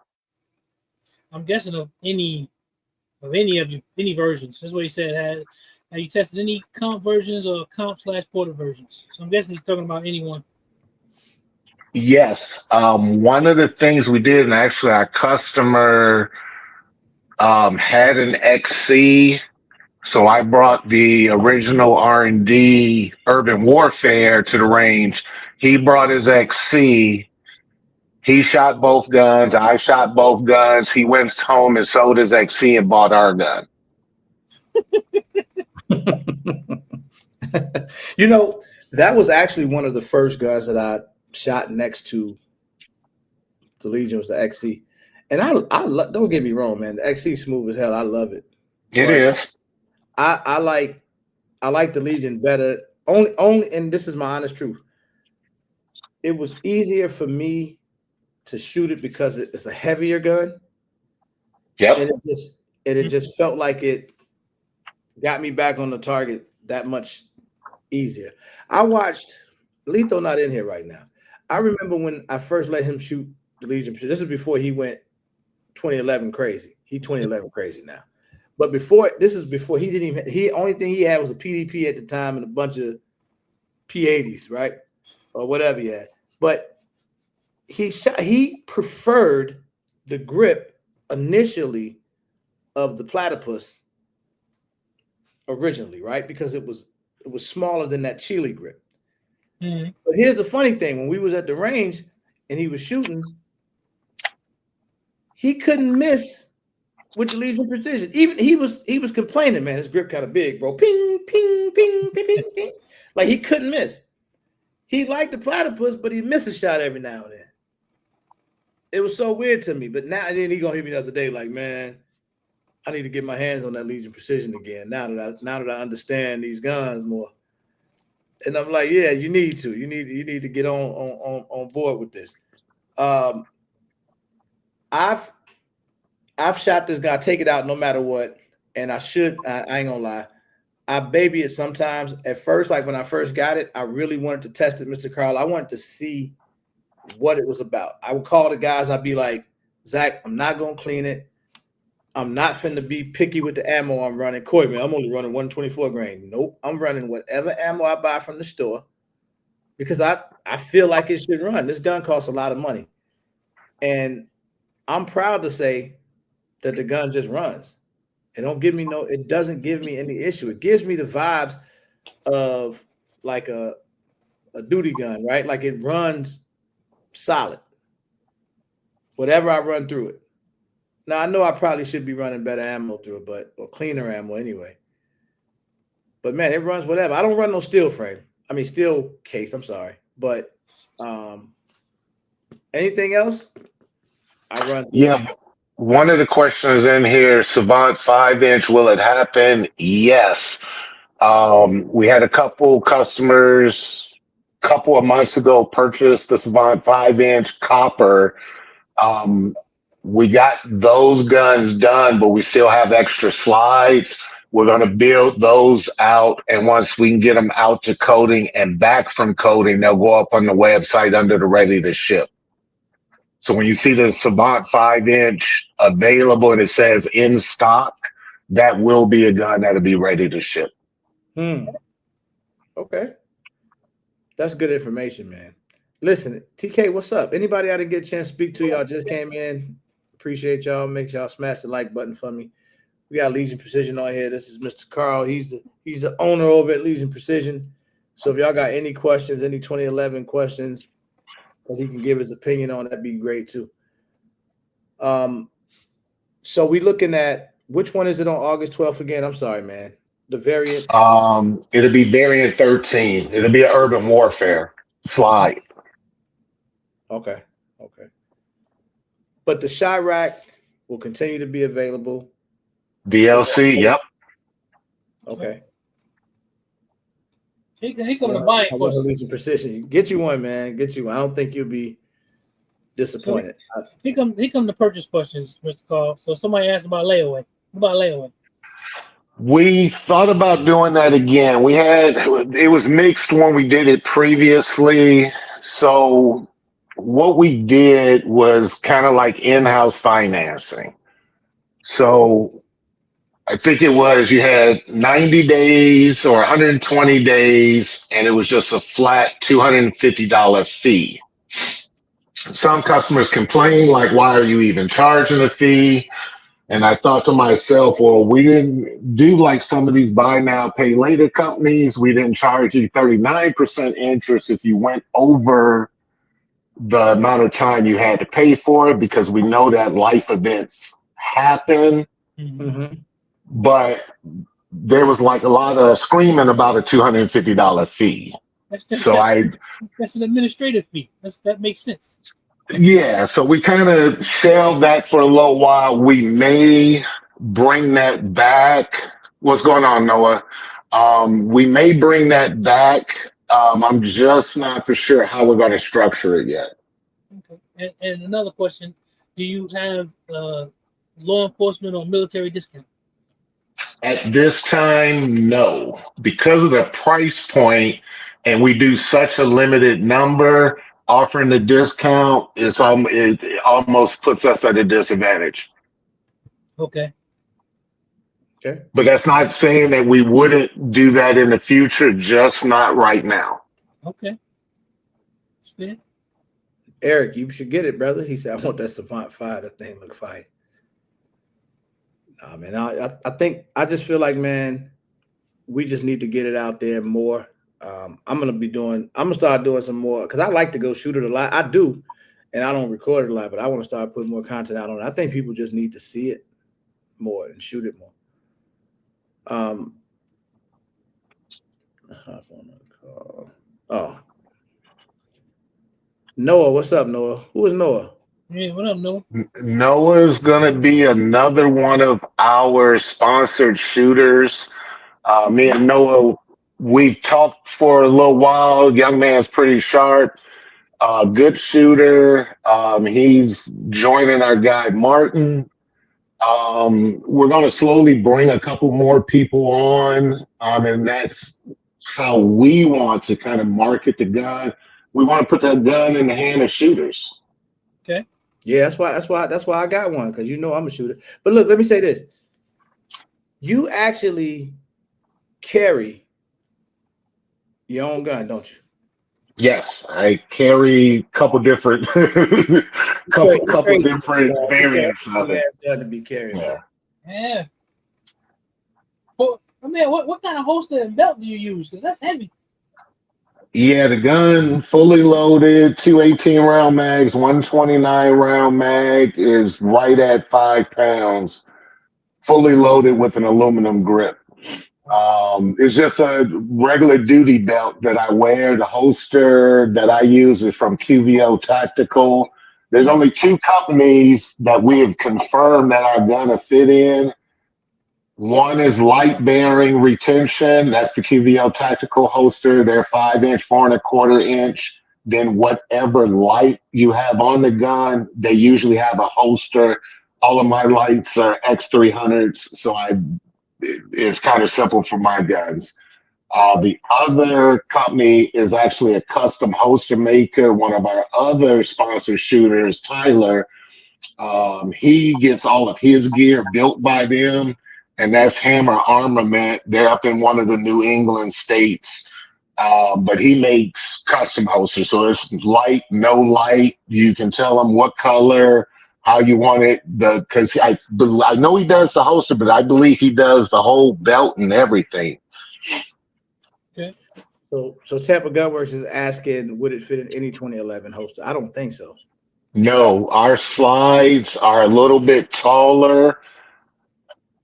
I'm guessing of any versions. That's what he said. Have you tested any comp versions or comp/porter versions? So I'm guessing he's talking about anyone. Yes. One of the things we did, and actually our customer had an XC. So I brought the original R&D Urban Warfare to the range. He brought his XC. He shot both guns. I shot both guns. He went home and sold his XC and bought our gun. That was actually one of the first guns that I shot next to the Legion was the XC. And I don't get me wrong, man. The XC smooth as hell. I love it. It is. I like the Legion better. Only, and this is my honest truth. It was easier for me to shoot it because it's a heavier gun. Yep. And it just felt like it got me back on the target that much easier. I watched Letho not in here right now. I remember when I first let him shoot the Legion. This is before he went 2011 crazy. He 2011 crazy now. But before he didn't even only thing he had was a PDP at the time and a bunch of P80s, right? Or whatever he had. But he preferred the grip initially of the Platypus originally, right? Because it was smaller than that Chile grip. Mm-hmm. But here's the funny thing: when we was at the range and he was shooting, he couldn't miss with the Legion precision. Even he was complaining, man, his grip kind of big, bro. Ping, ping, ping, ping, ping, ping. Like he couldn't miss. He liked the Platypus, but he missed a shot every now and then. It was so weird to me. But now then he gonna hit me the other day, like, man, I need to get my hands on that Legion precision again. Now that I understand these guns more. And I'm like, yeah, you need to. You need to get on board with this. I've shot this guy, take it out no matter what, and I ain't gonna lie. I baby it sometimes. At first, like when I first got it, I really wanted to test it, Mr. Carl. I wanted to see what it was about. I would call the guys, I'd be like, Zach, I'm not gonna clean it. I'm not finna be picky with the ammo I'm running. Coy, man, I'm only running 124 grain. Nope, I'm running whatever ammo I buy from the store because I feel like it should run. This gun costs a lot of money. And I'm proud to say that the gun just runs. It doesn't give me any issue. It gives me the vibes of like a duty gun, right? Like it runs solid. Whatever I run through it. Now I know I probably should be running better ammo through it, or cleaner ammo anyway. But man, it runs whatever. I don't run no steel frame. I mean steel case. I'm sorry, but anything else, I run through it. Yeah. One of the questions in here, Savant 5-inch, will it happen? Yes. We had a couple customers a couple of months ago purchase the Savant 5-inch copper. Um, we got those guns done, but we still have extra slides. We're going to build those out. And once we can get them out to coding and back from coding, they'll go up on the website under the ready to ship. So when you see the Savant 5-inch available and it says in stock, that will be a gun that'll be ready to ship. Okay. That's good information, man. Listen, TK, what's up? Anybody I didn't get a chance to speak to, y'all just came in. Appreciate y'all. Make sure y'all smash the like button for me. We got Legion Precision on here. This is Mr. Carl. He's the owner over at Legion Precision. So if y'all got any questions, any 2011 questions that he can give his opinion on, that'd be great too. So we looking at which one is it on August 12th again? I'm sorry, man. The variant. It'll be variant 13. It'll be an urban warfare slide. Okay. But the shot rack will continue to be available. DLC, yep. Okay. He come to buy it. Legion Precision. Get you one, man. Get you one. I don't think you'll be disappointed. Here come the purchase questions, Mr. Carl. So somebody asked about layaway. What about layaway? We thought about doing that again. It was mixed when we did it previously. So what we did was kind of like in-house financing. So I think it was you had 90 days or 120 days, and it was just a flat $250 fee. Some customers complain, like, why are you even charging a fee? And I thought to myself, well, we didn't do like some of these buy now, pay later companies. We didn't charge you 39% interest if you went over the amount of time you had to pay for it, because we know that life events happen. Mm-hmm. But there was like a lot of screaming about a $250 fee. That's an administrative fee. That makes sense. Yeah, so we kind of shelved that for a little while. We may bring that back. What's going on, Noah? We may bring that back. I'm just not for sure how we're going to structure it yet. Okay. And another question: do you have law enforcement or military discount? At this time, no, because of the price point, and we do such a limited number. Offering the discount it almost puts us at a disadvantage. Okay. But that's not saying that we wouldn't do that in the future, just not right now. Okay. That's fair. Eric, you should get it, brother. He said, I want that Savant 5. That thing look fire. Nah, man, I just feel like, man, we just need to get it out there more. I'm gonna start doing some more, because I like to go shoot it a lot. I do, and I don't record it a lot, but I want to start putting more content out on it. I think people just need to see it more and shoot it more. Oh, Noah, what's up, Noah? Who is Noah? Yeah, what up, Noah? Noah's gonna be another one of our sponsored shooters. Me and Noah, we've talked for a little while. Young man's pretty sharp, good shooter. He's joining our guy Martin. We're going to slowly bring a couple more people on, and that's how we want to kind of market the gun. We want to put that gun in the hand of shooters. Okay. Yeah, that's why I got one, because I'm a shooter. But look, let me say this: you actually carry your own gun, don't you? Yes, I carry a couple different, It's couple crazy. different It's a variants of big it. ass gun to be carrying Yeah. though. Yeah. Well, I mean, what kind of holster and belt do you use? Because that's heavy. Yeah, the gun fully loaded, two 18-round mags, 129-round mag is right at 5 pounds, fully loaded with an aluminum grip. It's just a regular duty belt that I wear. The holster that I use is from QVO Tactical. There's only two companies that we have confirmed that are gonna fit in. One is light bearing retention. That's the QVL tactical holster. They're 5 inch, 4 1/4 inch. Then whatever light you have on the gun, they usually have a holster. All of my lights are X300s, so it's kind of simple for my guns. The other company is actually a custom holster maker. One of our other sponsor shooters, Tyler, he gets all of his gear built by them, and that's Hammer Armament. They're up in one of the New England states, but he makes custom holsters. So it's light, no light. You can tell him what color, how you want it. Because I know he does the holster, but I believe he does the whole belt and everything. Okay. So Tampa Gunworks is asking, would it fit in any 2011 holster? I don't think so. No, our slides are a little bit taller.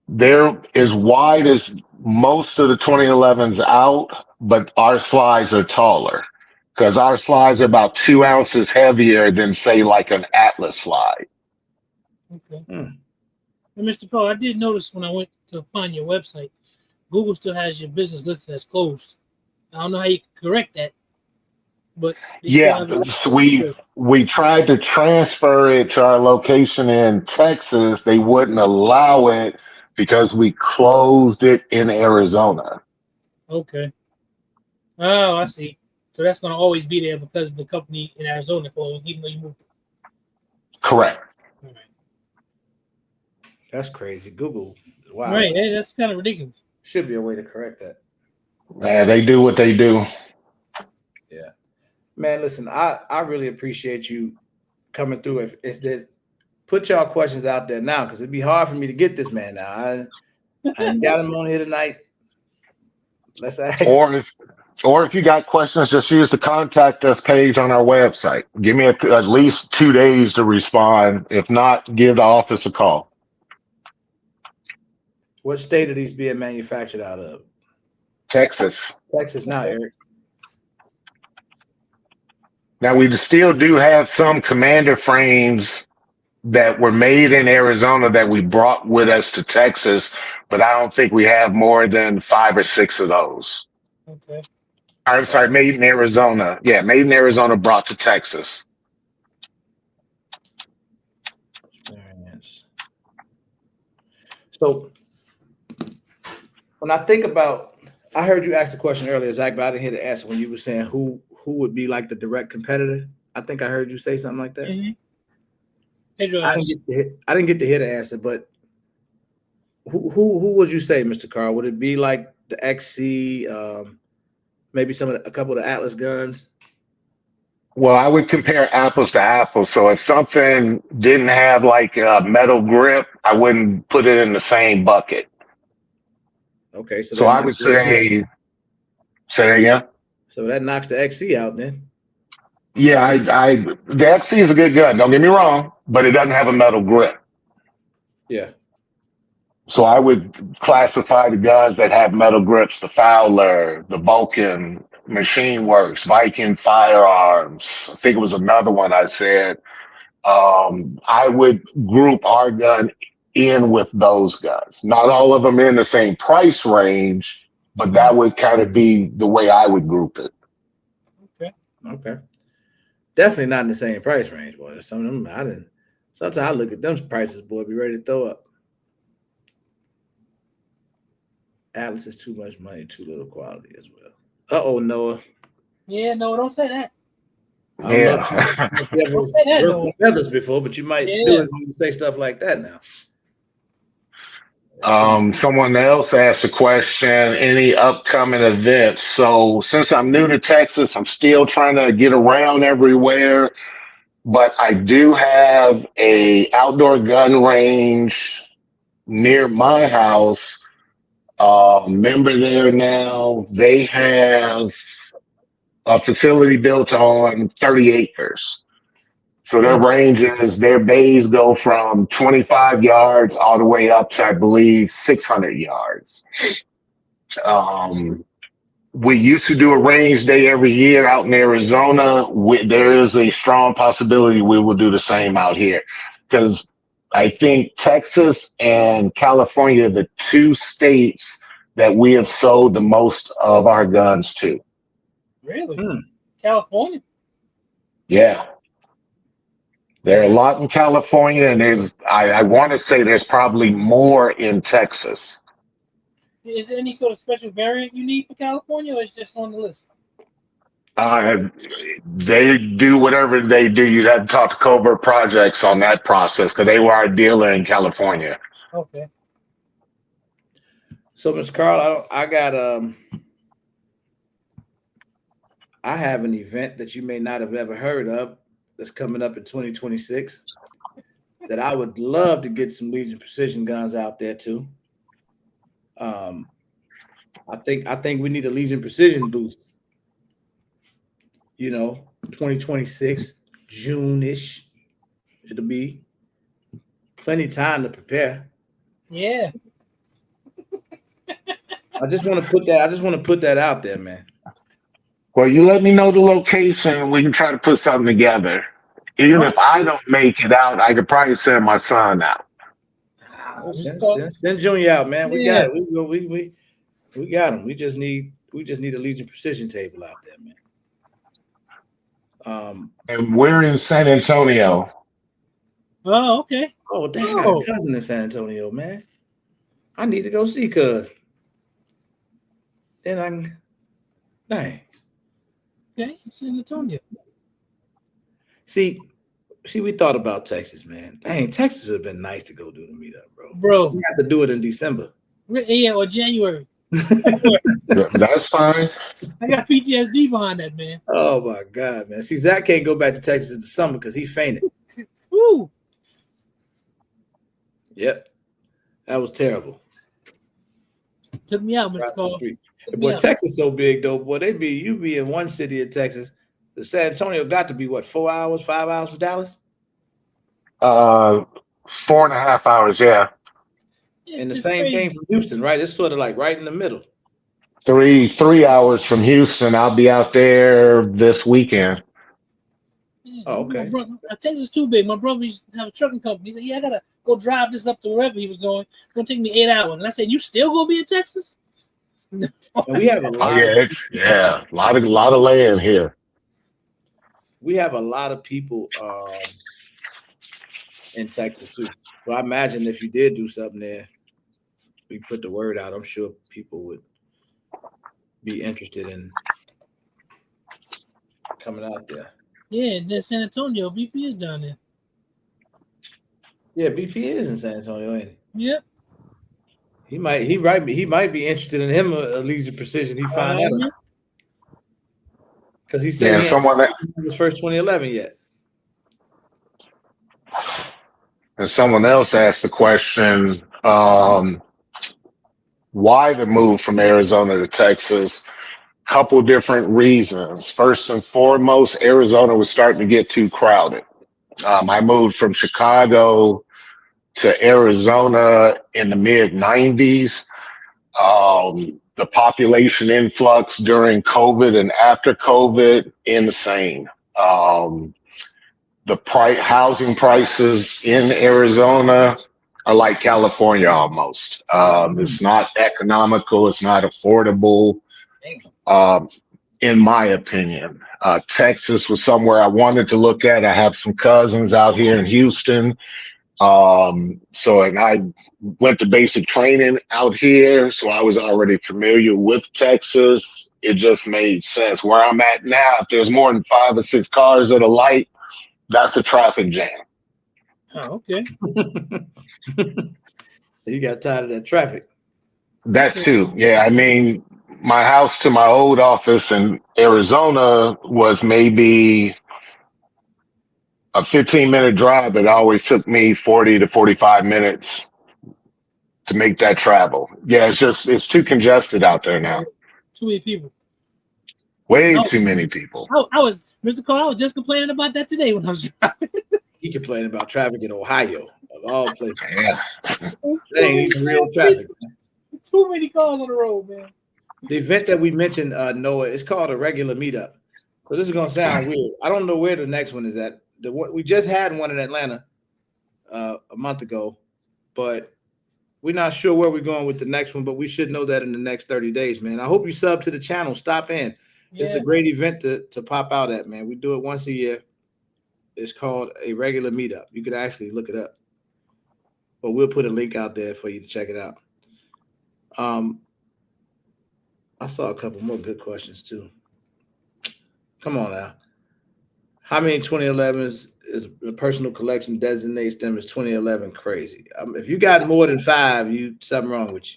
They're as wide as most of the 2011s out, but our slides are taller because our slides are about 2 ounces heavier than, say, like an Atlas slide. Okay. Hmm. And Mr. Cole, I did notice when I went to find your website, Google still has your business listed as closed. I don't know how you can correct that, but they still Yeah, have it. so we tried to transfer it to our location in Texas. They wouldn't allow it because we closed it in Arizona. Okay. Oh, I see. So that's going to always be there because the company in Arizona closed, even though you moved. Correct. All right. That's crazy. Google. Wow. Right. That's kind of ridiculous. Should be a way to correct that. Yeah, they do what they do. Yeah. Man, listen, I really appreciate you coming through. If it's that, put y'all questions out there now, because it'd be hard for me to get this man now. I ain't got him on here tonight. Let's ask. Or if you got questions, just use the contact us page on our website. Give me at least 2 days to respond. If not, give the office a call. What state are these being manufactured out of? Texas. Texas now, Eric. Now we still do have some commander frames that were made in Arizona that we brought with us to Texas, but I don't think we have more than 5 or 6 of those. Okay. I'm sorry, made in Arizona. Yeah, made in Arizona, brought to Texas. Experience. So when I think about, I heard you ask the question earlier, Zach, but I didn't hear the answer when you were saying who would be like the direct competitor. I think I heard you say something like that. Mm-hmm. I didn't get to hear the answer, but who would you say, Mr. Carl? Would it be like the XC, maybe a couple of the Atlas guns? Well, I would compare apples to apples. So if something didn't have like a metal grip, I wouldn't put it in the same bucket. Okay, so So I would say that again. So that knocks the XC out then. Yeah, the XC is a good gun. Don't get me wrong, but it doesn't have a metal grip. Yeah. So I would classify the guns that have metal grips: the Fowler, the Vulcan, Machine Works, Viking Firearms. I think it was another one I said. I would group our gun in with those guns. Not all of them in the same price range, but that would kind of be the way I would group it. Okay. Definitely not in the same price range, boy. Some of them I didn't. Sometimes I look at them prices, boy, be ready to throw up. Atlas is too much money, too little quality as well. Uh-oh, Noah. Yeah, no, don't say that. I don't know Yeah. if you ever worked with feathers before, but you might do it when you say stuff like that now. Someone else asked a question, any upcoming events? So since I'm new to Texas, I'm still trying to get around everywhere, but I do have a outdoor gun range near my house. Member there now. They have a facility built on 30 acres. So their ranges, their bays go from 25 yards all the way up to, I believe, 600 yards. Um, we used to do a range day every year out in Arizona. There is a strong possibility we will do the same out here because I think Texas and California are the two states that we have sold the most of our guns to. Really? California? Yeah. There are a lot in California, and I want to say there's probably more in Texas. Is there any sort of special variant you need for California, or is it just on the list? They do whatever they do. You'd have to talk to Covert Projects on that process because they were our dealer in California. Okay. So, Mr. Carl, I have an event that you may not have ever heard of that's coming up in 2026 that I would love to get some Legion precision guns out there too. I think we need a Legion precision booth. 2026 June-ish. It'll be plenty of time to prepare. Yeah. I just want to put that out there, man. Well, you let me know the location and we can try to put something together. Even if I don't make it out, I could probably send my son out. Send Junior out, man. We got it. We got him. We just need a Legion precision table out there, man. And we're in San Antonio. Oh, okay. Oh, dang, I got a cousin in San Antonio, man. I need to go see cuz. Then I can, dang. Okay, San Antonio. See, we thought about Texas, man. Dang, Texas would have been nice to go do the meetup, bro. Bro. We have to do it in December. Yeah, or January. That's fine. I got PTSD behind that, man. Oh my God, man. See, Zach can't go back to Texas in the summer because he fainted. Woo. Yep. That was terrible. Took me out, Mr. Cole. Boy, Texas so big though, boy. You be in one city in Texas. The San Antonio got to be what, 4 hours, 5 hours from Dallas? 4.5 hours, yeah. And the same thing from Houston, right? It's sort of like right in the middle. 3 hours from Houston. I'll be out there this weekend. Yeah, oh, okay. Texas is too big. My brother used to have a trucking company. He said, "Yeah, I gotta go drive this up to wherever he was going. It's gonna take me 8 hours." And I said, "You still gonna be in Texas?" No. And we have a lot. A lot of land here. We have a lot of people in Texas too. So I imagine if you did do something there, we put the word out. I'm sure people would be interested in coming out there. Yeah, there's San Antonio. BP is down there. Yeah, BP is in San Antonio, ain't he? Yep. He might be interested in him a Legion precision. He find out because he said he hadn't his first 2011 yet. And someone else asked the question, why the move from Arizona to Texas? Couple different reasons. First and foremost, Arizona was starting to get too crowded. I moved from Chicago to Arizona in the mid 90s. The population influx during COVID and after COVID, insane. The housing prices in Arizona are like California almost. It's not economical. It's not affordable. In my opinion, Texas was somewhere I wanted to look at. I have some cousins out here in Houston. And I went to basic training out here. So I was already familiar with Texas. It just made sense. Where I'm at now, if there's more than 5 or 6 cars at a light, that's a traffic jam. Oh, okay. You got tired of that traffic. That So, too. Yeah. I mean, my house to my old office in Arizona was maybe a 15-minute drive. It always took me 40 to 45 minutes to make that travel. Yeah, it's too congested out there now. too many people. Way I, too many people. I was Mr. Carl. I was just complaining about that today when I was driving. He complaining about traffic in Ohio, of all places. Yeah. That ain't even real traffic. Too many cars on the road, man. The event that we mentioned, Noah, is called a regular meetup. So this is gonna sound weird. I don't know where the next one is at. We just had one in Atlanta a month ago, but we're not sure where we're going with the next one. But we should know that in the next 30 days, man. I hope you sub to the channel. Stop in. Yeah. It's a great event to pop out at, man. We do it once a year. It's called a regular meetup. You could actually look it up, but we'll put a link out there for you to check it out. I saw a couple more good questions too. Come on now. How many 2011s is the personal collection designates them as 2011 crazy? If you got more than 5, you something wrong with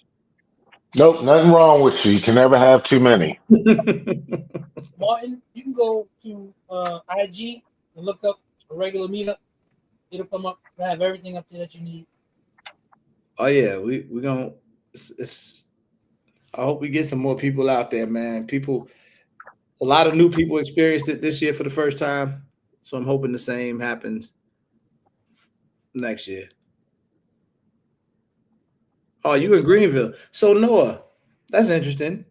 Nope, nothing wrong with you. You can never have too many. you. Martin, you can go to IG and look up a regular meetup. It'll come up. I have everything up there that you need. Oh yeah, we're gonna. I hope we get some more people out there, man. A lot of new people experienced it this year for the first time, so I'm hoping the same happens next year. Oh, you in Greenville? So Noah, that's interesting.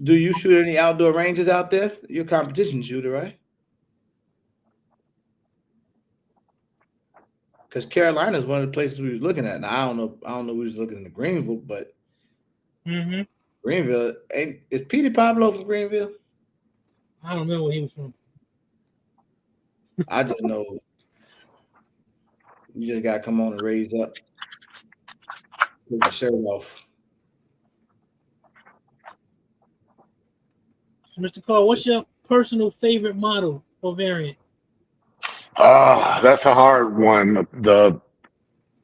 Do you shoot any outdoor ranges out there? You're a competition shooter, right? Because Carolina is one of the places we was looking at. Now I don't know. We was looking in the Greenville, but Greenville is Petey Pablo from Greenville? I don't remember where he was from. I just know you just gotta come on and raise up, take the shirt off. So, Mr. Carl, what's your personal favorite model or variant? That's a hard one. The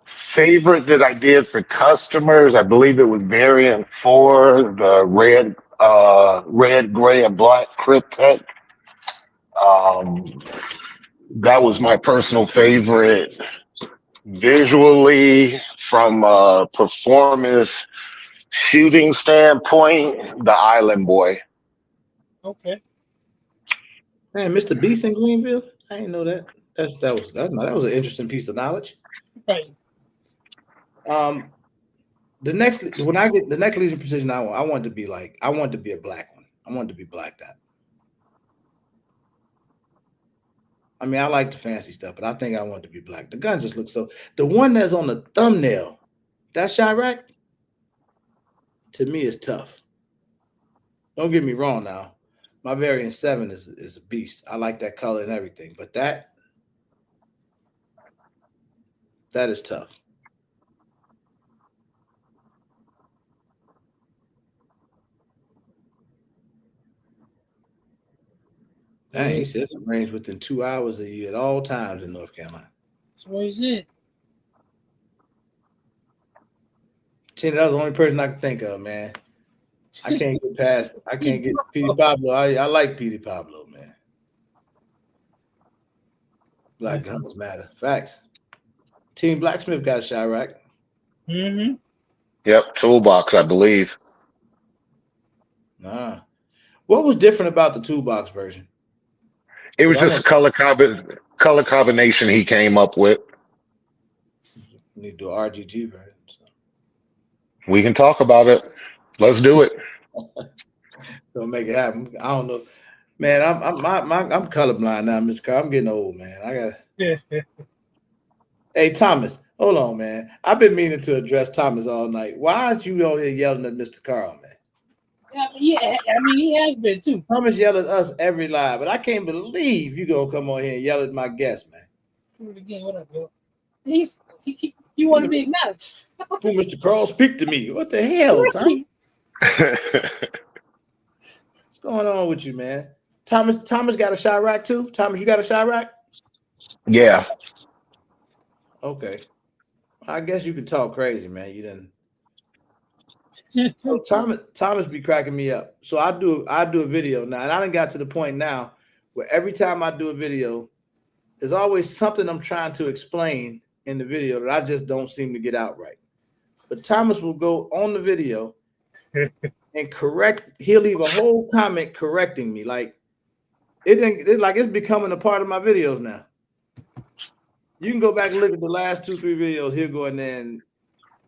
favorite that I did for customers, I believe it was variant 4, the red, gray, and black Cryptek. Um, that was my personal favorite. Visually, from a performance shooting standpoint, the Island Boy. Okay. Man, Mr. Beast in Greenville? I didn't know that. That was an interesting piece of knowledge. Right. The next when I get the next Legion Precision, I want to be a black one. I want to be blacked out. I mean, I like the fancy stuff, but I think I want to be black. The gun just looks so. The one that's on the thumbnail, that Chirac, to me is tough. Don't get me wrong now. My variant 7 is a beast. I like that color and everything, but that is tough. Dang, he says it range within 2 hours of you at all times in North Carolina. That's what he said. Tina, that was the only person I could think of, man. I can't get Petey Pablo. I like Petey Pablo, man. Black guns matter. Facts. Team Blacksmith got a Chirac. Yep, toolbox, I believe. Nah. What was different about the toolbox version? It was just color combination he came up with. We need to do an RGG version. So. We can talk about it. Let's do it. Don't make it happen. I don't know, man. I'm colorblind now, Mr. Carr. I'm getting old, man. I got. Hey, Thomas, hold on, man. I've been meaning to address Thomas all night. Why aren't you out here yelling at Mr. Carl, man? Yeah, I mean, he has been too. Thomas yell at us every live, but I can't believe you gonna come on here and yell at my guest, man. Do it again. What up, Bill? He want to be acknowledged. Who, Mr. Carl, speak to me. What the hell, Tom? What's going on with you, man? Thomas got a Chirac too? Thomas, you got a Chirac? Yeah. Okay. I guess you could talk crazy, man. You didn't. So Thomas be cracking me up. So I do a video now, and I done got to the point now where every time I do a video, there's always something I'm trying to explain in the video that I just don't seem to get out right. But Thomas will go on the video and correct. He'll leave a whole comment correcting me, like it's becoming a part of my videos now. You can go back and look at the last 2-3 videos. He'll go in there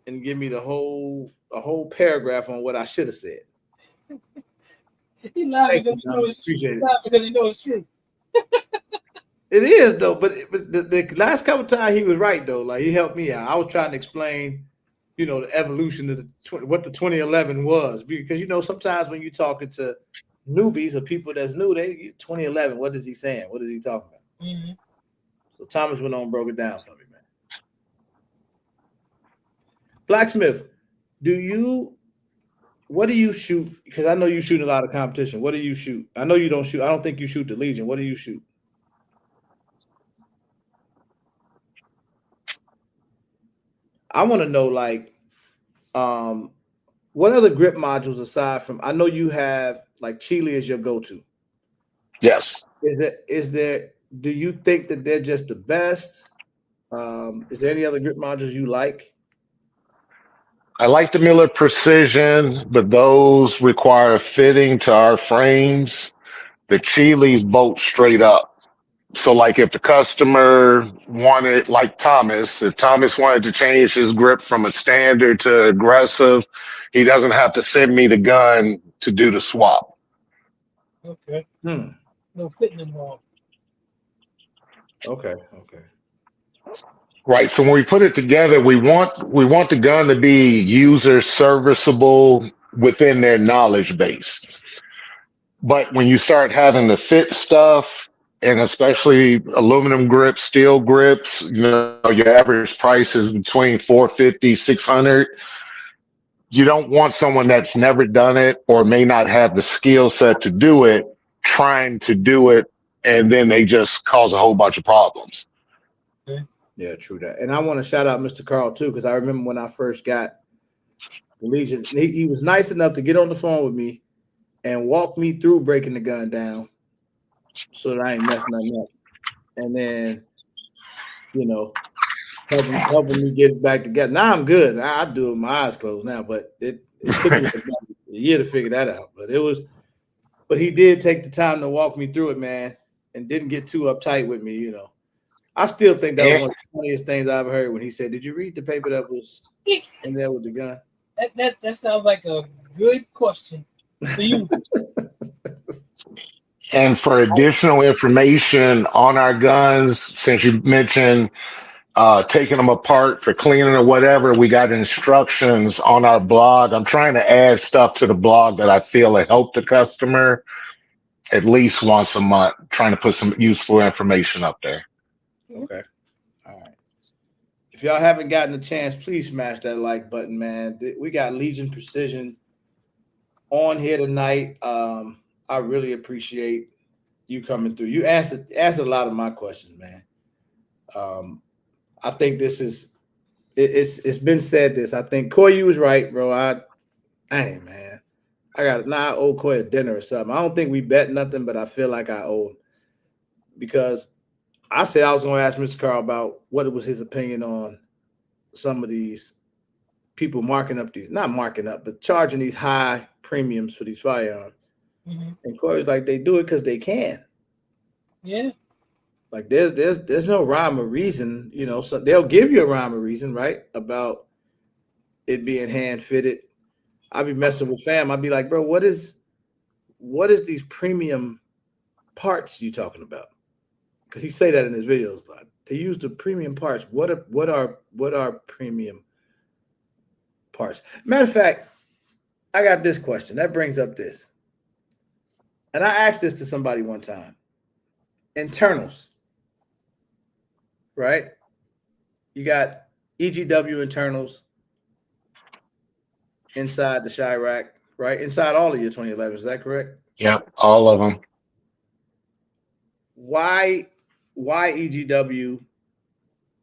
and give me a whole paragraph on what I should have said. He laughing because he knows it's true. It is though, but the last couple of times he was right though. Like he helped me out. I was trying to explain, the evolution of what the 2011 was, because sometimes when you're talking to newbies or people that's new, they 2011. What is he saying? What is he talking about? Mm-hmm. So Thomas went on and broke it down for me, man. Blacksmith, what do you shoot? Because I know you shoot a lot of competition. What do you shoot? I know you don't shoot. I don't think you shoot the Legion. What do you shoot? I want to know, like, what other grip modules aside from? I know you have like Chile is your go-to. Yes. Is there? Do you think that they're just the best? Is there any other grip modules you like? I like the Miller Precision, but those require fitting to our frames. The Chile's bolt straight up. So like if the customer wanted, like if Thomas wanted to change his grip from a standard to aggressive, he doesn't have to send me the gun to do the swap. Okay. No fitting involved. Okay. Right. So when we put it together, we want the gun to be user serviceable within their knowledge base. But when you start having to fit stuff, and especially aluminum grips, steel grips, your average price is between $450, $600. You don't want someone that's never done it or may not have the skill set to do it, trying to do it, and then they just cause a whole bunch of problems. Okay. Yeah, true that. And I want to shout out Mr. Carl too, because I remember when I first got the Legion, he was nice enough to get on the phone with me and walk me through breaking the gun down so that I ain't messing nothing up. And then, helping me get it back together. Now I'm good. I do it with my eyes closed now, but it took me a year to figure that out. But he did take the time to walk me through it, man, and didn't get too uptight with me, I still think that was one of the funniest things I've ever heard when he said, "Did you read the paper that was in there with the gun?" That sounds like a good question for you. And for additional information on our guns, since you mentioned taking them apart for cleaning or whatever, we got instructions on our blog. I'm trying to add stuff to the blog that I feel will help the customer at least once a month, trying to put some useful information up there. Okay. All right. If y'all haven't gotten a chance, please smash that like button, man. We got Legion Precision on here tonight. I really appreciate you coming through. You answered a lot of my questions, man. I think this is it's been said this. I think Coy, you was right, bro. Man. I owe Coy a dinner or something. I don't think we bet nothing, but I feel like I owe him, because I said I was going to ask Mr. Carl about what was his opinion on some of these people not marking up, but charging these high premiums for these firearms. Mm-hmm. And Corey's like, they do it because they can. Yeah. Like there's no rhyme or reason, so they'll give you a rhyme or reason, right, about it being hand fitted. I'll be messing with fam. I'll be like, bro, what is these premium parts you talking about? Because he say that in his videos. Like, they use the premium parts. What are premium parts? Matter of fact, I got this question. That brings up this. And I asked this to somebody one time. Internals, right? You got EGW internals inside the shy rack, right? Inside all of your 2011s, is that correct? Yep, all of them. Why EGW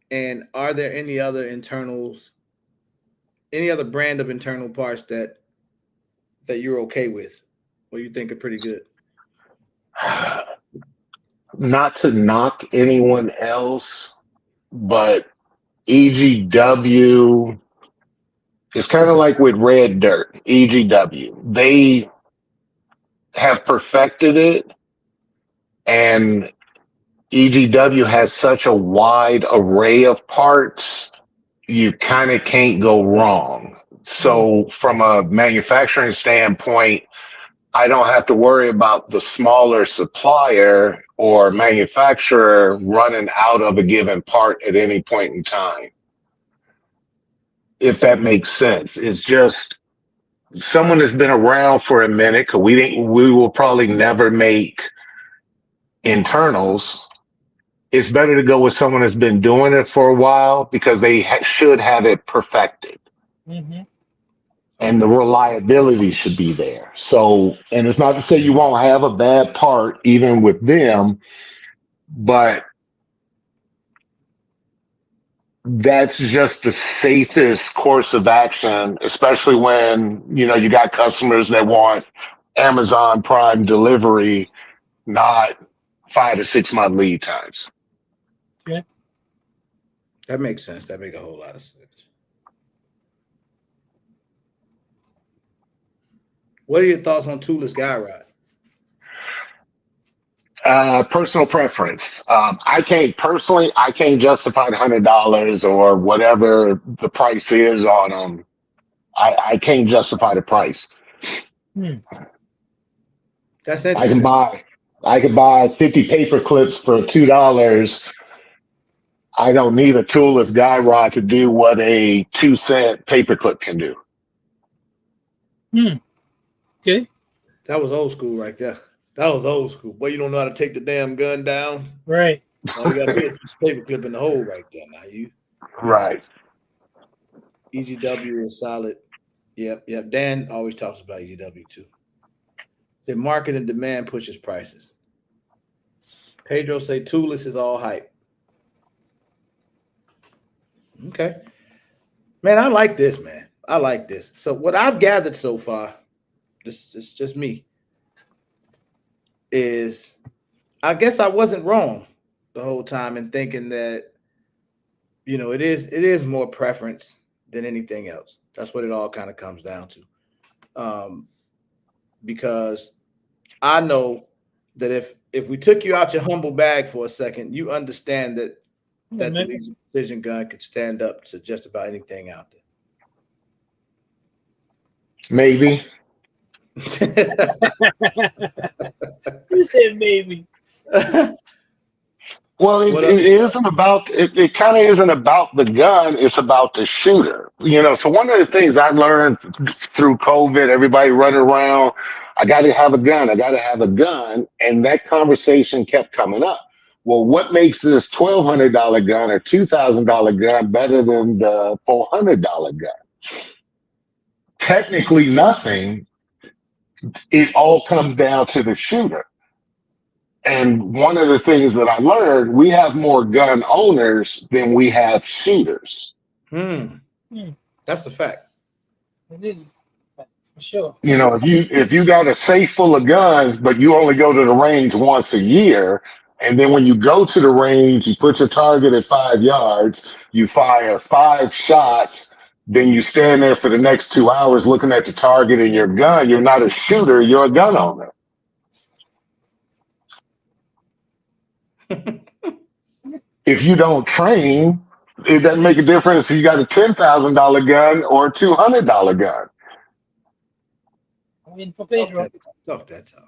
And are there any other brand of internal parts that you're okay with, or you think are pretty good? Not to knock anyone else, but EGW is kind of like with Red Dirt. EGW, they have perfected it, and EGW has such a wide array of parts, you kind of can't go wrong. So, from a manufacturing standpoint, I don't have to worry about the smaller supplier or manufacturer running out of a given part at any point in time. If that makes sense, it's just someone that's been around for a minute. Cause we will probably never make internals. It's better to go with someone that's been doing it for a while because they should have it perfected. Mm-hmm. And the reliability should be there. So, and it's not to say you won't have a bad part even with them, but that's just the safest course of action, especially when, you got customers that want Amazon Prime delivery, not 5 to 6 month lead times. Okay. That makes sense. That makes a whole lot of sense. What are your thoughts on toolless guy rod? Personal preference. I can't justify $100 or whatever the price is on them. I can't justify the price. That's I can interesting. buy 50 paper clips for $2. I don't need a toolless guy rod to do what a 2-cent paperclip can do. Okay. That was old school right there. That was old school. Boy, you don't know how to take the damn gun down. Right. All you gotta do is just paper clip in the hole right there. Now you Right. EGW is solid. Yep. Dan always talks about EGW too. The market and demand pushes prices. Pedro say toolless is all hype. Okay. Man, I like this, man. I like this. So what I've gathered so far, this is just me, is I guess I wasn't wrong the whole time in thinking that, it is more preference than anything else. That's what it all kind of comes down to. Because I know that if we took you out your humble bag for a second, you understand that the Legion Precision gun could stand up to just about anything out there. Maybe. You said maybe. Well, it kind of isn't about the gun. It's about the shooter. So one of the things I learned through COVID, everybody running around, I got to have a gun. I got to have a gun. And that conversation kept coming up. Well, what makes this $1,200 gun or $2,000 gun better than the $400 gun? Technically nothing. It all comes down to the shooter. And one of the things that I learned, we have more gun owners than we have shooters. That's a fact. It is for sure. If you got a safe full of guns, but you only go to the range once a year, and then when you go to the range, you put your target at 5 yards, you fire 5 shots, then you stand there for the next 2 hours looking at the target and your gun. You're not a shooter, you're a gun owner. If you don't train, it doesn't make a difference if you got a $10,000 gun or a $200 gun. I'm waiting for Pedro. Talk that talk.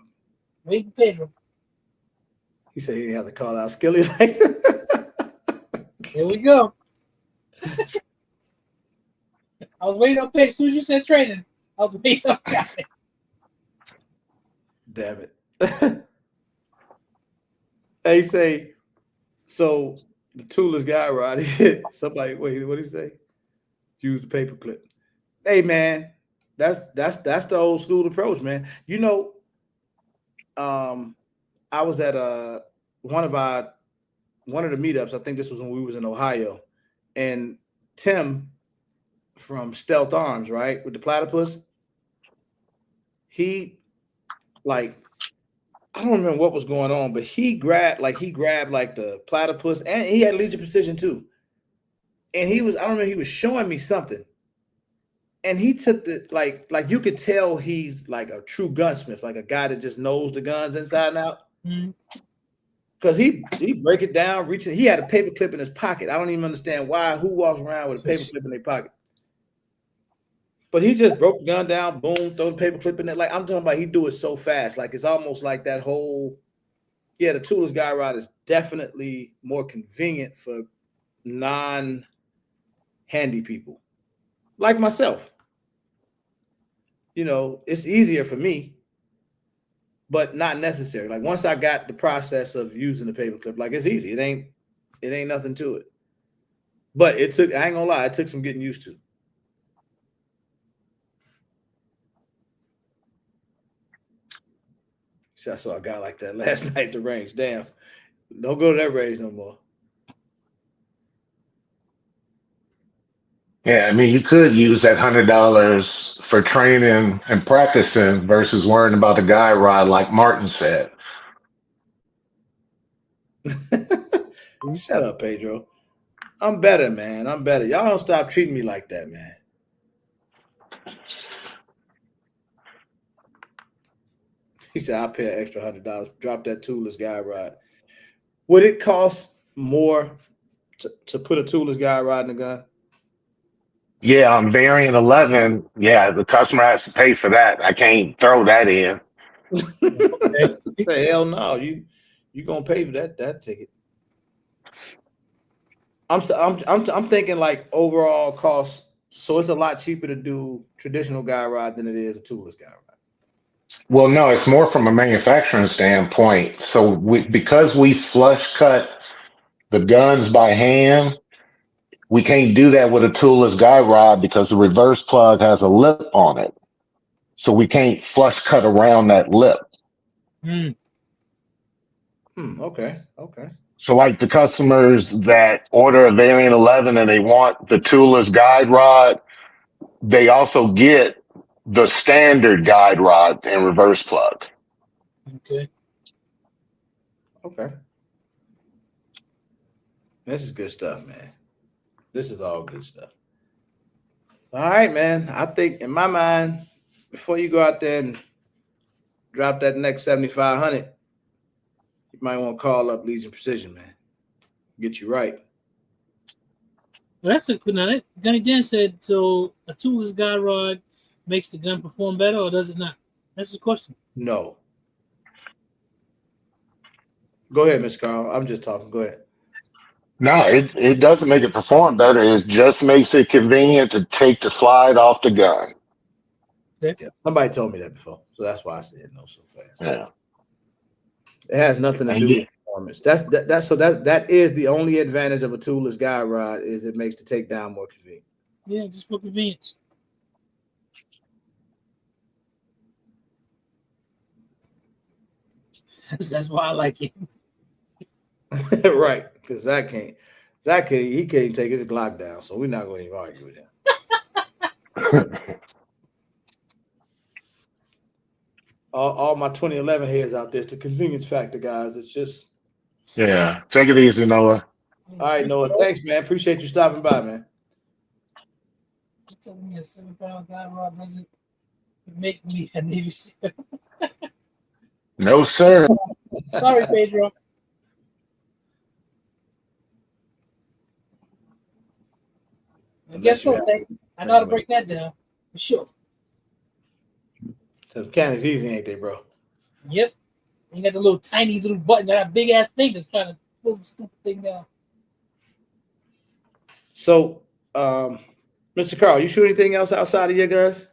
Waiting for Pedro. He said he didn't have to call out Skilly like that. Here we go. I was waiting on Pedro. As soon as you said training, I was waiting on it. Damn it. Hey, say, so the toolless guy rod, somebody, wait, what did he say? Use the paper clip. Hey, man, that's the old school approach, man. I was at one of the meetups. I think this was when we was in Ohio, and Tim from Stealth Arms, right, with the platypus, he like I don't remember what was going on, but he grabbed like the platypus, and he had Legion Precision too. And he was, I don't know, he was showing me something. And he took the like you could tell he's like a true gunsmith, like a guy that just knows the guns inside and out. Because he break it down, reaching. He had a paper clip in his pocket. I don't even understand why. Who walks around with a paper clip in their pocket? But he just broke the gun down, boom, throw the paper clip in it. Like I'm talking about, he do it so fast. Like it's almost like that whole. Yeah, the toolless guy rod is definitely more convenient for non-handy people like myself. You know, it's easier for me, but not necessary. Like once I got the process of using the paper clip, like it's easy. It ain't nothing to it. But it took, I ain't gonna lie, it took some getting used to. I saw a guy like that last night at the range. Damn. Don't go to that range no more. Yeah, I mean, you could use that $100 for training and practicing versus worrying about the guy rod, like Martin said. Shut up, Pedro. I'm better, man. I'm better. Y'all don't stop treating me like that, man. He said, I'll pay an extra $100. Drop that toolless guy rod. Would it cost more to put a toolless guy rod in the gun? Yeah, on variant 11, yeah, the customer has to pay for that. I can't throw that in. The hell no. You gonna pay for that ticket. I'm thinking like overall cost. So it's a lot cheaper to do traditional guy rod than it is a toolless guy rod. Well, no, it's more from a manufacturing standpoint. So because we flush cut the guns by hand, we can't do that with a toolless guy rod because the reverse plug has a lip on it. So we can't flush cut around that lip. Okay. So like the customers that order a variant 11 and they want the toolless guide rod, they also get the standard guide rod and reverse plug. Okay. This is good stuff, man. This is all good stuff. All right, man. I think in my mind, before you go out there and drop that next 7,500, you might want to call up Legion Precision, man. Get you right. Well, that's a good. Now, Gunny Dan said, so a toolless guy rod makes the gun perform better, or does it not? That's his question. No. Go ahead, Mr. Carl. I'm just talking. Go ahead. No, it doesn't make it perform better. It just makes it convenient to take the slide off the gun. Yeah. Somebody told me that before, so that's why I said no so fast. Yeah. It has nothing to do with performance. That is the only advantage of a toolless guy rod is it makes the takedown more convenient. Yeah, just for convenience. That's why I like it. Right, because he can't take his Glock down, so we're not going to even argue with him. all my 2011 heads out there, it's the convenience factor, guys. It's just Yeah. Take it easy, Noah. All right, Noah. Thanks, man. Appreciate you stopping by, man. You telling me a 7-pound guy rod doesn't make me a Navy SEAL? No, sir. Sorry, Pedro. I guess so, Tate. I know how to break that down. For sure. So mechanics easy, ain't they, bro? Yep. You got the little tiny little buttons. I got big ass fingers trying to pull the stupid thing down. So, Mr. Carl, you shoot anything else outside of your guns?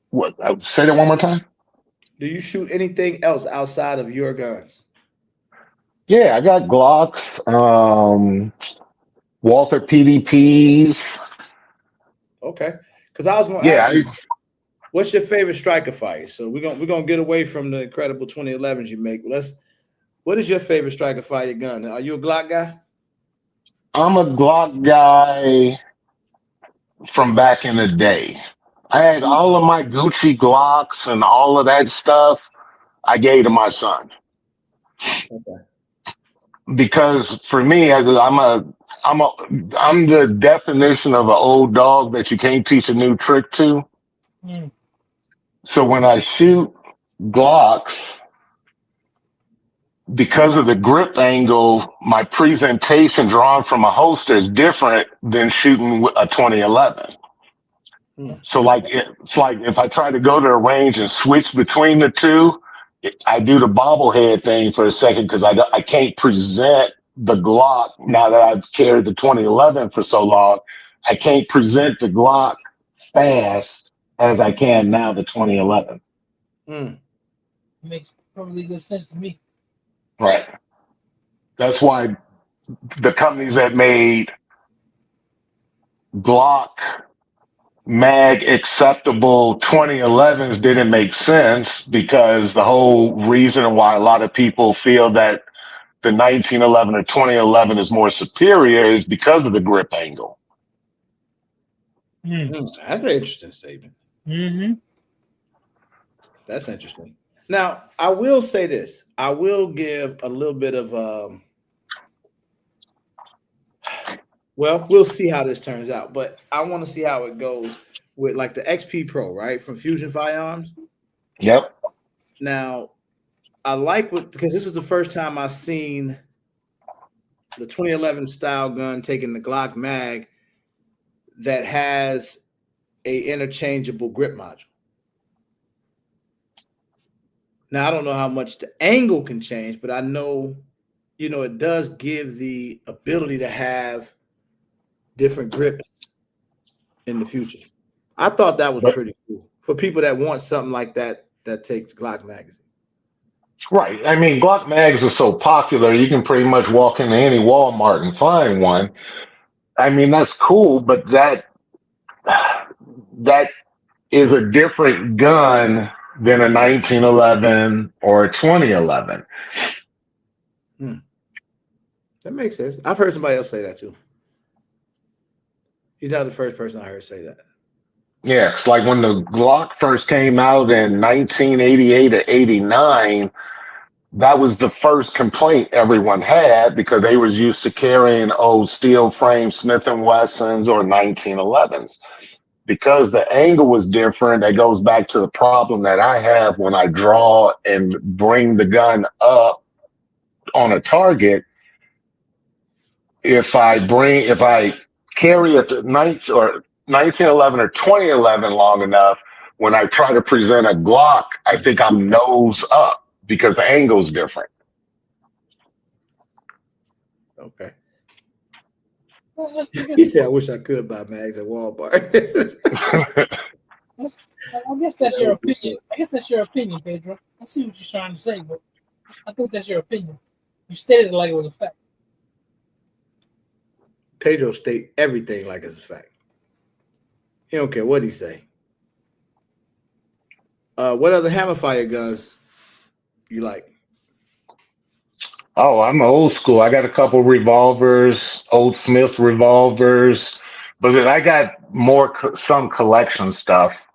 What? Say that one more time. Do you shoot anything else outside of your guns? Yeah, I got Glocks, Walther PDPs. Okay, because I was going to ask Yeah, you, what's your favorite striker fight? So we're gonna get away from the incredible 2011s you make. What is your favorite striker fire gun? Are you a Glock guy? I'm a Glock guy from back in the day. I had all of my Gucci Glocks and all of that stuff. I gave to my son Okay. because for me, I'm the definition of an old dog that you can't teach a new trick to. Mm. So when I shoot Glocks, because of the grip angle, my presentation drawn from a holster is different than shooting a 2011. Hmm. So it's like if I try to go to a range and switch between the two, I do the bobblehead thing for a second because I can't present the Glock now that I've carried the 2011 for so long. I can't present the Glock fast as I can now the 2011. Hmm. Makes perfectly good sense to me. Right. That's why the companies that made Glock mag acceptable 2011s didn't make sense because the whole reason why a lot of people feel that the 1911 or 2011 is more superior is because of the grip angle. Mm. Hmm. That's an interesting statement. Mm-hmm. That's interesting. Now, I will say this. I will give a little bit of well, we'll see how this turns out, but I want to see how it goes with like the XP Pro, right? From Fusion Firearms. Yep. Now, I like what because this is the first time I've seen the 2011 style gun taking the Glock mag that has a interchangeable grip module. Now, I don't know how much the angle can change, but I know, it does give the ability to have different grips in the future. I thought that was But pretty cool for people that want something like that that takes Glock magazine. right. I mean, Glock mags are so popular, you can pretty much walk into any Walmart and find one. I mean, that's cool, but that is a different gun than a 1911 or a 2011. Hmm. That makes sense. I've heard somebody else say that too. He's not the first person I heard say that. Yeah, it's like when the Glock first came out in 1988 or 89, that was the first complaint everyone had because they was used to carrying old steel frame Smith and Wessons or 1911s. Because the angle was different, that goes back to the problem that I have when I draw and bring the gun up on a target. If I carry it to 1911 or 2011 long enough, when I try to present a Glock, I think I'm nose up because the angle's different. Okay. Well, He said, I wish I could buy mags at Walmart. I guess that's your opinion. I guess that's your opinion, Pedro. I see what you're trying to say, but I think that's your opinion. You stated it like it was a fact. Pedro state everything like it's a fact. He don't care what he say. What other hammer fire guns you like? Oh, I'm old school. I got a couple revolvers, old Smith revolvers, but then I got some collection stuff,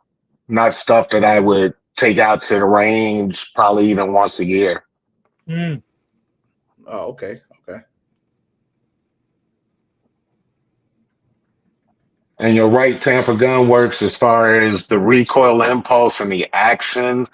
not stuff that I would take out to the range probably even once a year. Mm. Oh, okay. Okay. And you're right, Tampa Gun Works, as far as the recoil impulse and the action.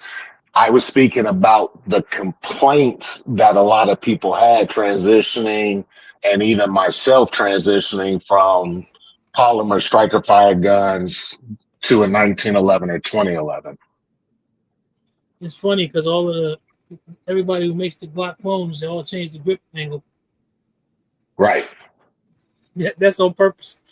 I was speaking about the complaints that a lot of people had transitioning, and even myself transitioning from polymer striker fire guns to a 1911 or 2011. It's funny because all of everybody who makes the Glock clones, they all change the grip angle. Right. Yeah, that's on purpose.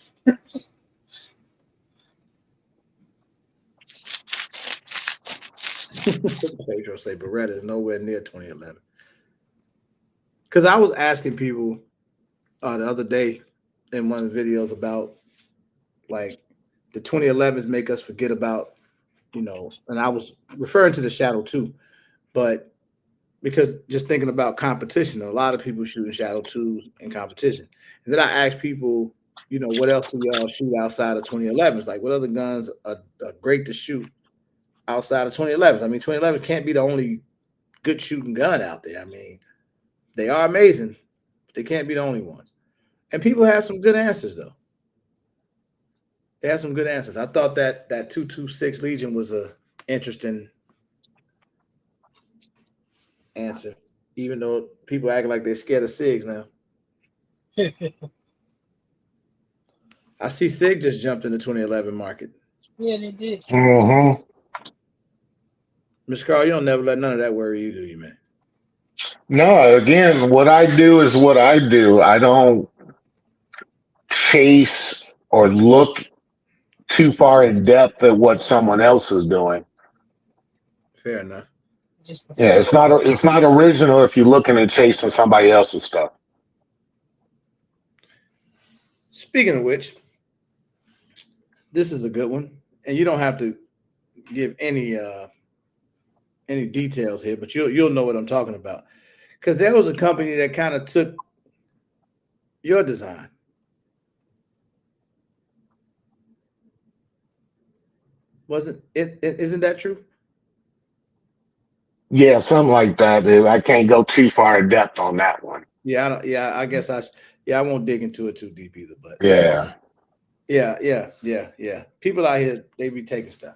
Pedro say Beretta is nowhere near 2011. Because I was asking people the other day in one of the videos about like the 2011s make us forget about, and I was referring to the Shadow too, but because just thinking about competition, a lot of people shooting Shadow 2s in competition. And then I ask people, what else do y'all shoot outside of 2011s? Like, what other guns are great to shoot outside of 2011s? I mean, 2011s can't be the only good shooting gun out there. I mean, they are amazing, but they can't be the only ones. And people had some good answers, though. They had some good answers. I thought that 226 Legion was a interesting answer, even though people act like they're scared of SIGs now. I see SIG just jumped in the 2011 market. Yeah, they did. Mm-hmm. Mr. Carl, you don't never let none of that worry you, do you, man? No, again, what I do is what I do. I don't chase or look too far in depth at what someone else is doing. Fair enough. Yeah, it's not original if you're looking at chasing somebody else's stuff. Speaking of which, this is a good one, and you don't have to give any details here, but you'll know what I'm talking about. Because there was a company that kind of took your design. Wasn't it? Isn't that true? Yeah, something like that. I can't go too far in depth on that one. Yeah, I don't. Yeah, I guess I won't dig into it too deep either. But Yeah. Yeah. People out here, they be taking stuff.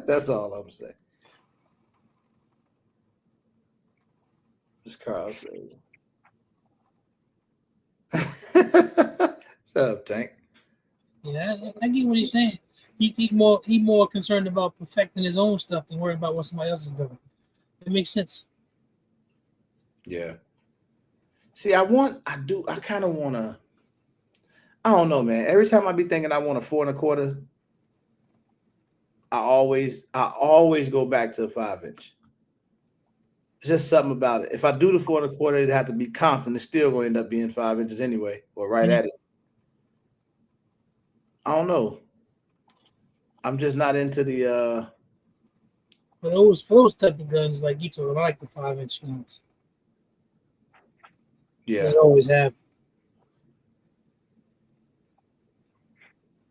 That's all I'm saying. Just Carl says. Shut up, Tank. Yeah, I get what he's saying. He more concerned about perfecting his own stuff than worrying about what somebody else is doing. It makes sense. Yeah. See, I kind of want to. I don't know, man. Every time I be thinking I want a 4 1/4, I always go back to a 5-inch. It's just something about it. If I do the 4 1/4, it'd have to be comped, and it's still going to end up being 5 inches anyway, or right at it. I don't know. I'm just not into the. But for those type of guns, like you told, I like the 5-inch guns. Yeah. Just always have.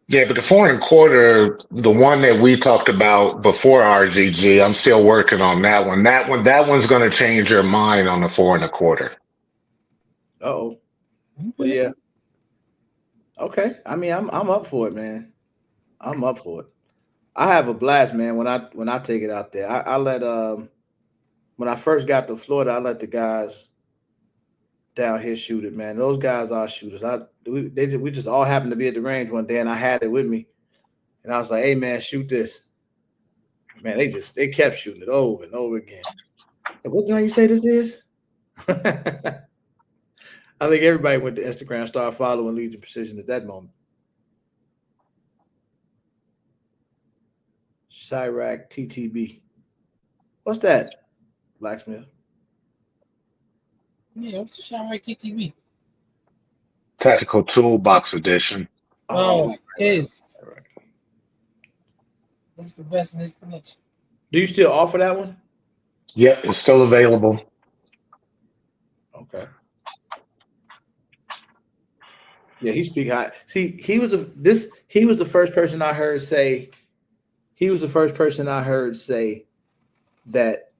Yeah, but the 4 1/4, the one that we talked about before RGG, I'm still working on that one. That one's going to change your mind on the 4 1/4. Oh. Well, yeah. Okay. I mean, I'm up for it, man. I'm up for it. I have a blast, man. When I take it out there, I let when I first got to Florida, I let the guys down here shoot it, man. Those guys are shooters. We just all happened to be at the range one day, and I had it with me, and I was like, "Hey, man, shoot this." Man, they kept shooting it over and over again. Like, what gun you say this is? I think everybody went to Instagram, started following Legion Precision at that moment. Chirac TTB. What's that? Blacksmith. Yeah, what's the Chirac TTB? Tactical Toolbox Edition. Oh, right. That's the best in this collection. Do you still offer that one? Yep, it's still available. Okay. Yeah, he speak high. See, he was the first person I heard say. He was the first person I heard say that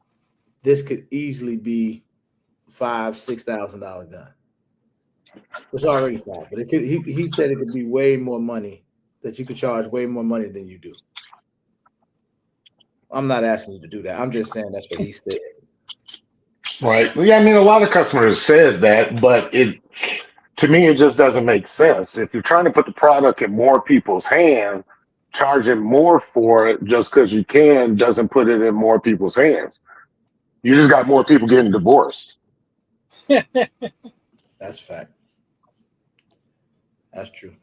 this could easily be $5,000-$6,000 gun. It's already $5,000, but it could. He said it could be way more money. That you could charge way more money than you do. I'm not asking you to do that. I'm just saying that's what he said. Right. Yeah, I mean, a lot of customers said that, but to me, it just doesn't make sense. If you're trying to put the product in more people's hands, charging more for it just because you can doesn't put it in more people's hands. You just got more people getting divorced. That's fact. That's true.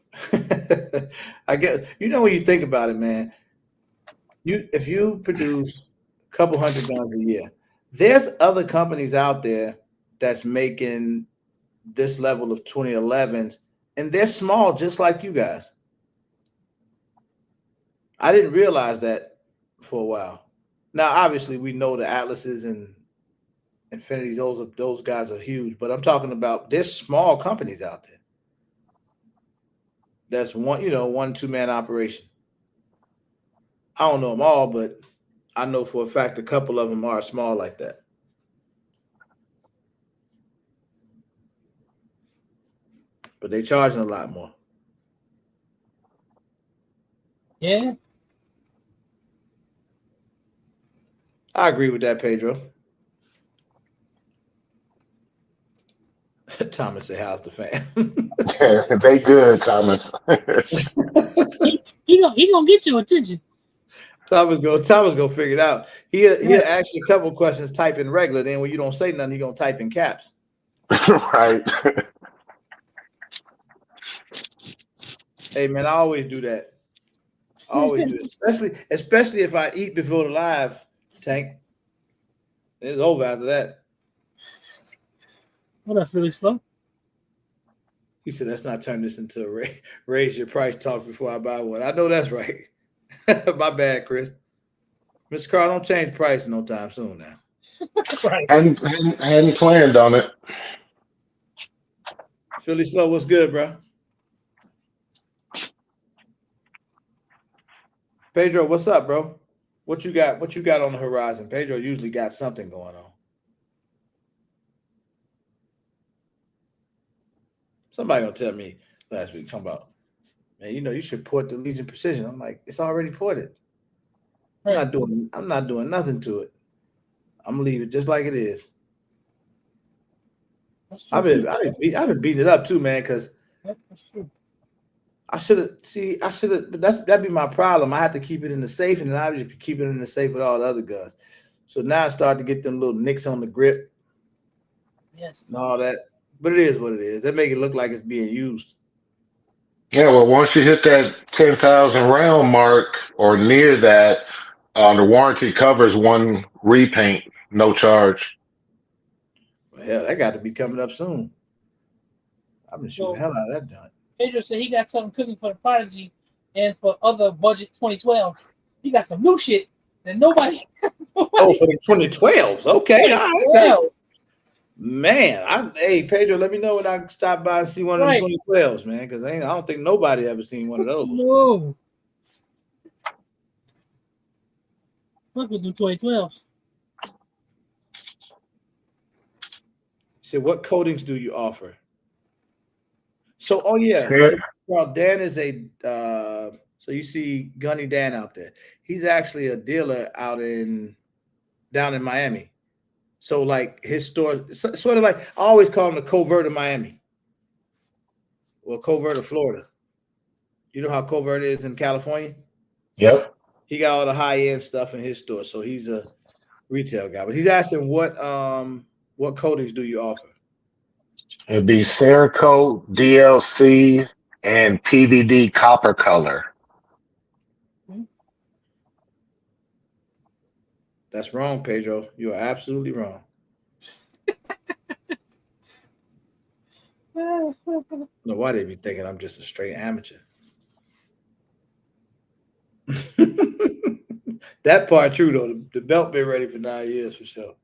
I guess when you think about it, man. If you produce a couple hundred guns a year, there's other companies out there that's making this level of 2011s, and they're small, just like you guys. I didn't realize that for a while. Now, obviously, we know the Atlases and Infinities; those guys are huge. But I'm talking about there's small companies out there. That's one, 1-2 man operation. I don't know them all, but I know for a fact a couple of them are small like that. But they charging a lot more. Yeah. I agree with that, Pedro. Thomas said, "How's the fam?" They good, Thomas. He gonna get your attention. Thomas go figure it out. He'll ask you a couple questions, type in regular. Then when you don't say nothing, he gonna type in caps. Right. Hey man, I always do that. I always do it. Especially if I eat before the live, Tank. It's over after that. What up, Philly Slow? He said, "Let's not turn this into a raise your price talk before I buy one." I know that's right. My bad, Chris. Mr. Carl, don't change price no time soon now. Right. And hadn't planned on it. Philly Slow, what's good, bro? Pedro, what's up, bro? What you got on the horizon? Pedro usually got something going on. Somebody gonna tell me last week talking about, man, you should port the Legion Precision. I'm like, it's already ported. Right. I'm not doing nothing to it. I'm gonna leave it just like it is. I've been beating it up too, man, because that's true. I should have, but that'd be my problem. I have to keep it in the safe, and then I would just keep it in the safe with all the other guns. So now I start to get them little nicks on the grip. Yes. And all that. But it is what it is. They make it look like it's being used. Yeah, well, once you hit that 10,000 round mark or near that, the warranty covers one repaint, no charge. Well, hell, that got to be coming up soon. I've been shooting the hell out of that gun. Pedro said he got something cooking for the Prodigy and for other budget 2012s. He got some new shit that nobody. Oh, for the 2012s. Okay, all right. Man, hey Pedro, let me know when I can stop by and see one of them 2012s, man, because I don't think nobody ever seen one of those. No. Fuck with them 2012s. So, what coatings do you offer? So, well, Dan is so you see Gunny Dan out there. He's actually a dealer down in Miami. So, like his store, sort of like I always call him the Covert of Miami, or Covert of Florida. You know how Covert is in California? Yep. He got all the high end stuff in his store, so he's a retail guy. But he's asking what coatings do you offer? It'd be Cerakote, DLC, and PVD copper color. That's wrong, Pedro. You are absolutely wrong. I don't know why they be thinking I'm just a straight amateur. That part true though. The belt been ready for 9 years for sure.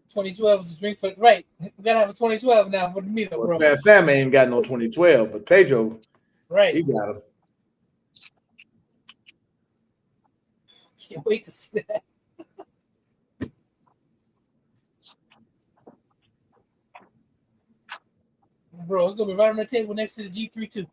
2012 is a drink for right. We gotta have a 2012 now for the meetup, bro. Fam ain't got no 2012, but Pedro, right? He got him. Can't wait to see that. Bro, it's gonna be right on the table next to the G3 too.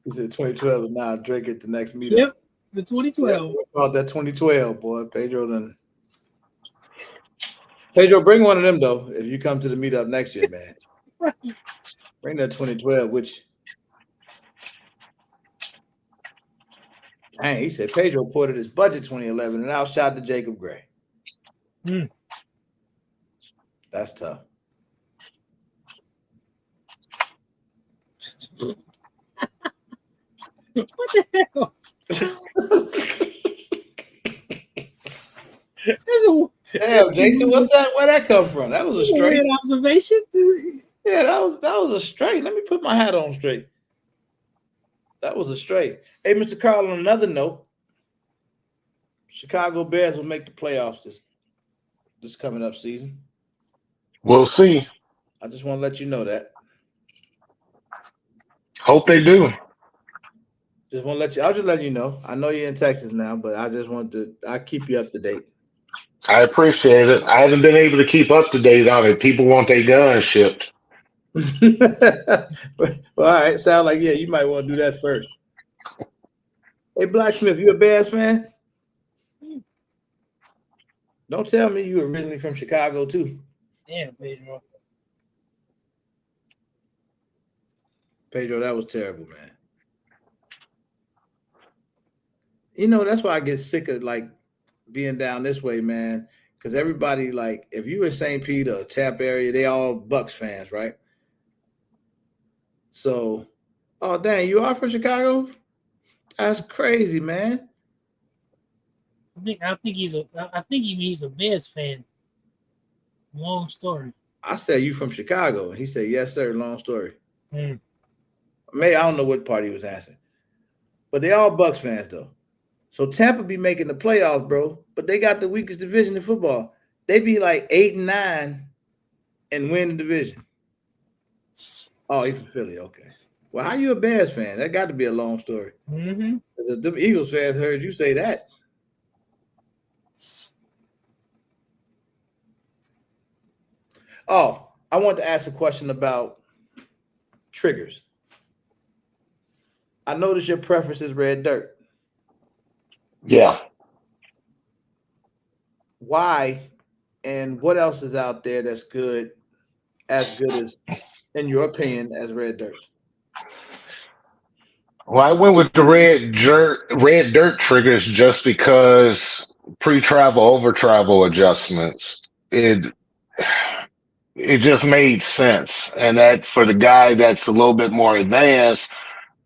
He said 2012 is now drink at the next meetup. Yep, the 2012. We called that 2012, boy. Pedro, bring one of them though. If you come to the meetup next year, man, Right. Bring that 2012. Which, dang, he said Pedro ported his budget 2011 and outshot the Jacob Gray. That's tough. What the hell? Damn, Jason, what's that? Where'd that come from? That was a straight observation. Yeah, that was a straight. Let me put my hat on straight. That was a straight. Hey, Mr. Carl, on another note, Chicago Bears will make the playoffs this coming up season. We'll see. I just want to let you know that. Hope they do. Just want to let you. I'll just let you know. I know you're in Texas now, but I just want to. I keep you up to date. I appreciate it. I haven't been able to keep up to date on it. People want their guns shipped. Well, all right. Sound like you might want to do that first. Hey, Blacksmith, you a Bears fan? Don't tell me you originally from Chicago too. Damn, Pedro. Pedro, that was terrible, man. You know, that's why I get sick of like being down this way, man. Because everybody, like, if you in St. Pete or Tampa area, they all Bucks fans, right? So, oh dang, you are from Chicago? That's crazy, man. I think he's a Bears fan. Long story. I said you from Chicago, and he said yes, sir. Long story. Mm. Maybe I don't know what part he was answering, but they all Bucks fans though. So Tampa be making the playoffs, bro, but they got the weakest division in football. They be like 8-9 and win the division. Oh, he from Philly. Okay. Well, how you a Bears fan? That got to be a long story. Mm-hmm. The Eagles fans heard you say that. Oh, I want to ask a question about triggers. I noticed your preference is red dirt. Yeah. Why and what else is out there that's good, as good as, in your opinion, as red dirt? Well, I went with the red dirt triggers just because pre-travel, over travel adjustments. It just made sense. And that for the guy that's a little bit more advanced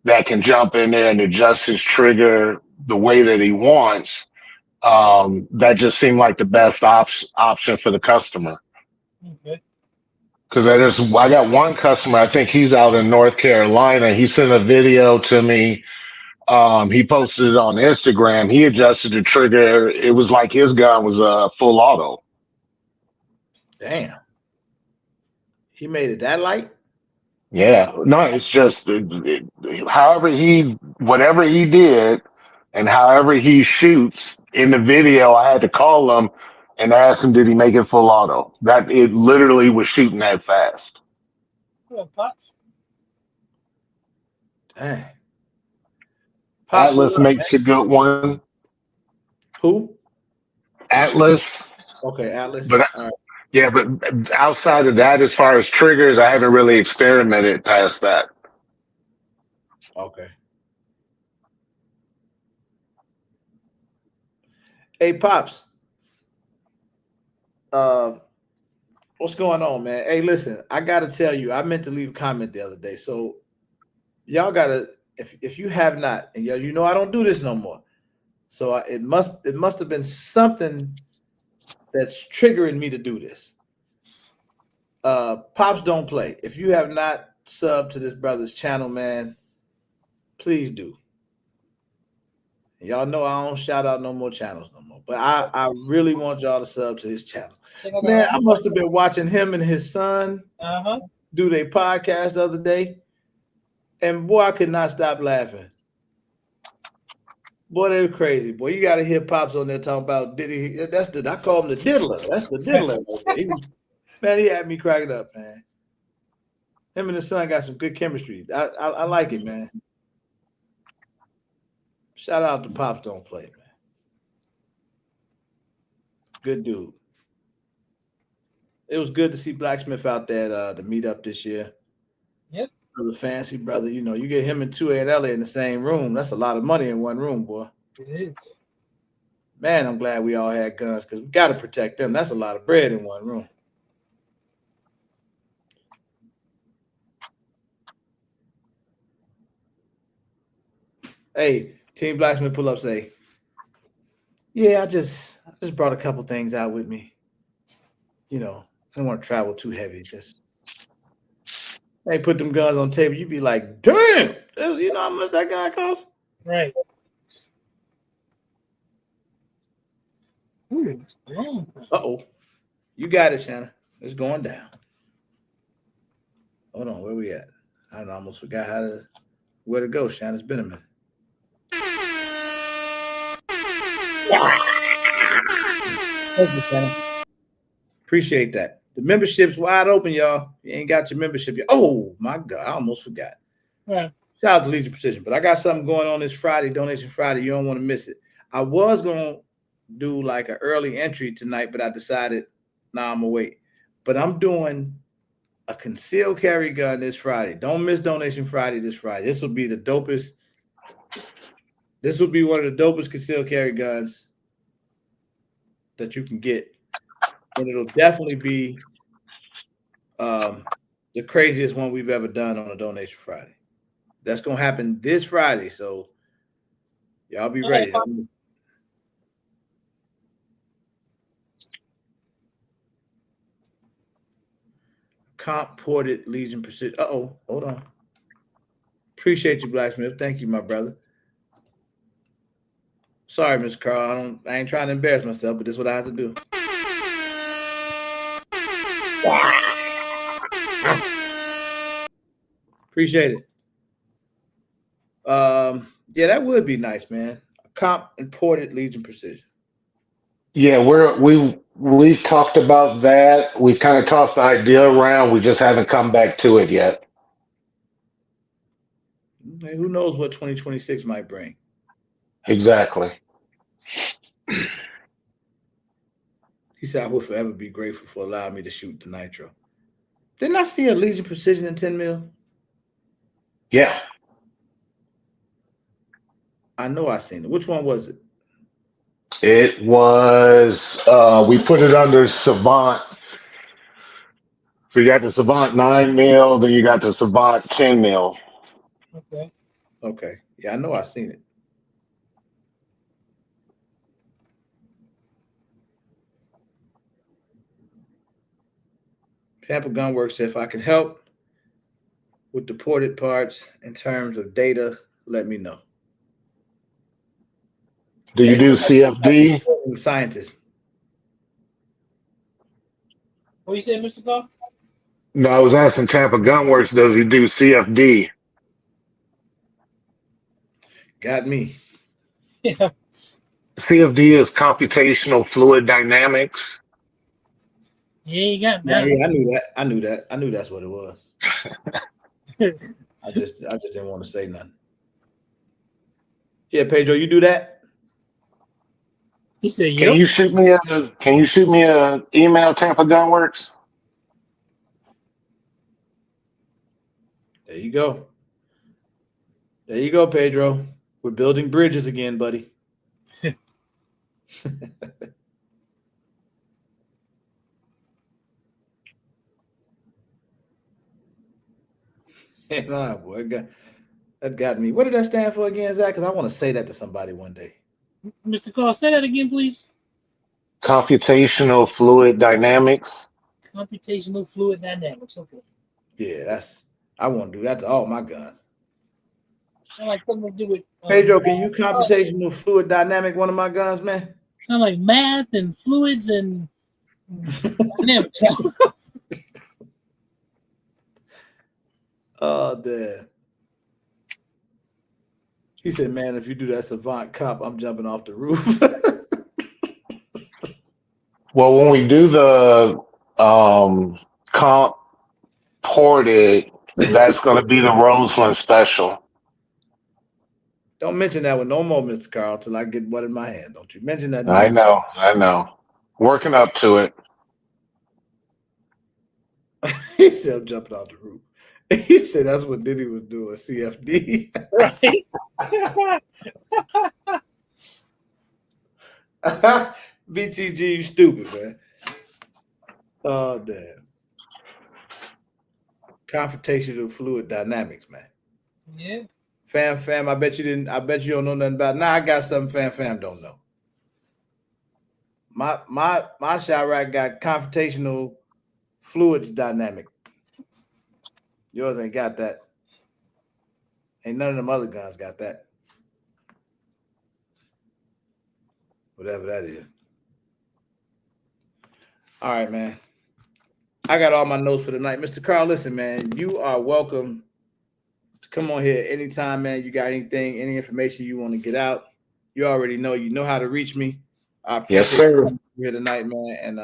that can jump in there and adjust his trigger the way that he wants, that just seemed like the best option for the customer. Okay. Because I got one customer, I think he's out in North Carolina. He sent a video to me. He posted it on Instagram. He adjusted the trigger. It was like his gun was a full auto. Damn. He made it that light? Yeah, no, it's just whatever he did, and however he shoots in the video. I had to call him and ask him, did he make it full auto? That it literally was shooting that fast. Well, Pops. Dang. Pops, what Atlas up, man? makes a good one. Who? Atlas, Okay, Atlas. but All right. yeah, but outside of that, as far as triggers, I haven't really experimented past that. Okay. Hey, Pops. Uh, what's going on, man? Hey, listen, I gotta tell you, I meant to leave a comment the other day. So y'all gotta, if you have not, and you know I don't do this no more. So it must have been something that's triggering me to do this. Pops don't play. If you have not subbed to this brother's channel, man, please do. Y'all know I don't shout out no more channels no more, but I really want y'all to sub to his channel. Man, I must have been watching him and his son do their podcast the other day, and boy, I could not stop laughing. Boy, they were crazy. Boy, you got to hear Pops on there talking about Diddy. I call him the diddler. That's the diddler. Man, he had me cracking up, man. Him and his son got some good chemistry. I like it, man. Shout out to Pops Don't Play, man. Good dude. It was good to see Blacksmith out there at the meetup this year. Yep. The fancy brother, you know, you get him and 2A and LA in the same room. That's a lot of money in one room, boy. It is. Man, I'm glad we all had guns because we got to protect them. That's a lot of bread in one room. Hey, Team Blacksmith pull up say, yeah, I just brought a couple things out with me. You know, I don't want to travel too heavy. Just They put them guns on the table. You be like, damn, you know how much that guy costs? Right. Ooh, long. Uh-oh. You got it, Shannon. It's going down. Hold on, where we at? I almost forgot where to go, Shannon. It's been a minute. Thank you, Shannon. Appreciate that. The membership's wide open, y'all. You ain't got your membership yet. Oh my God, I almost forgot. Right. Shout out to Legion Precision. But I got something going on this Friday, Donation Friday. You don't want to miss it. I was gonna do like an early entry tonight, but I decided, nah, I'm gonna wait. But I'm doing a concealed carry gun this Friday. Don't miss Donation Friday this Friday. This will be the dopest. This will be one of the dopest concealed carry guns that you can get. And it'll definitely be the craziest one we've ever done on a Donation Friday. That's going to happen this Friday. So y'all be ready. Comp ported Legion Precision. Uh-oh, hold on. Appreciate you, Blacksmith. Thank you, my brother. Sorry, Mr. Carl. I ain't trying to embarrass myself, but this is what I have to do. Appreciate it. Yeah, that would be nice, man. Comp imported Legion Precision. Yeah, we've talked about that. We've kind of tossed the idea around. We just haven't come back to it yet. Okay, who knows what 2026 might bring? Exactly. He said, I will forever be grateful for allowing me to shoot the nitro. Didn't I see a Legion Precision in 10 mil? Yeah. I know I seen it. Which one was it? It was, we put it under Savant. So you got the Savant 9 mil, then you got the Savant 10 mil. Okay. Okay. Yeah, I know I seen it. Tampa Gunworks said, if I can help with the ported parts in terms of data, let me know. Do you do CFD? Scientists. What you say, Mr. Carl? No, I was asking Tampa Gunworks, does he do CFD? Got me. Yeah. CFD is computational fluid dynamics. Yeah, you got Yeah, that. I knew that. I knew that's what it was. I just didn't want to say nothing. Yeah, Pedro, you do that? He said, Can yep. you shoot me a email, Tampa Gunworks? There you go. There you go, Pedro. We're building bridges again, buddy. Nah, boy, that got me. What did that stand for again, Zach? Because I want to say that to somebody one day. Mr. Carl, say that again, please. Computational fluid dynamics. Computational fluid dynamics. Okay. Yeah, I want to do that to all my guns. Sound like something to do with Pedro, can you computational fluid dynamic one of my guns, man? Sound like math and fluids and dynamics. Oh, damn. He said, man, if you do that Savant cop, I'm jumping off the roof. Well, when we do the comp ported, that's going to be the Roseland special. Don't mention that with no more, Mr. Carl, till I get one in my hand. Don't you mention that. I know. Working up to it. He said, I'm jumping off the roof. He said that's what Diddy was doing, CFD. Right. BTG, you stupid, man. Oh, damn. Confrontational fluid dynamics, man. Yeah. Fam, I bet you don't know nothing about it. Nah, I got something fam don't know. My shot rack got confrontational fluids dynamic. Yours ain't got that. Ain't none of them other guns got that. Whatever that is. All right, man. I got all my notes for the night. Mr. Carl, listen, man, you are welcome to come on here anytime, man. You got anything, any information you want to get out, you already know. You know how to reach me. I Yes, appreciate sir. you coming here tonight, man, and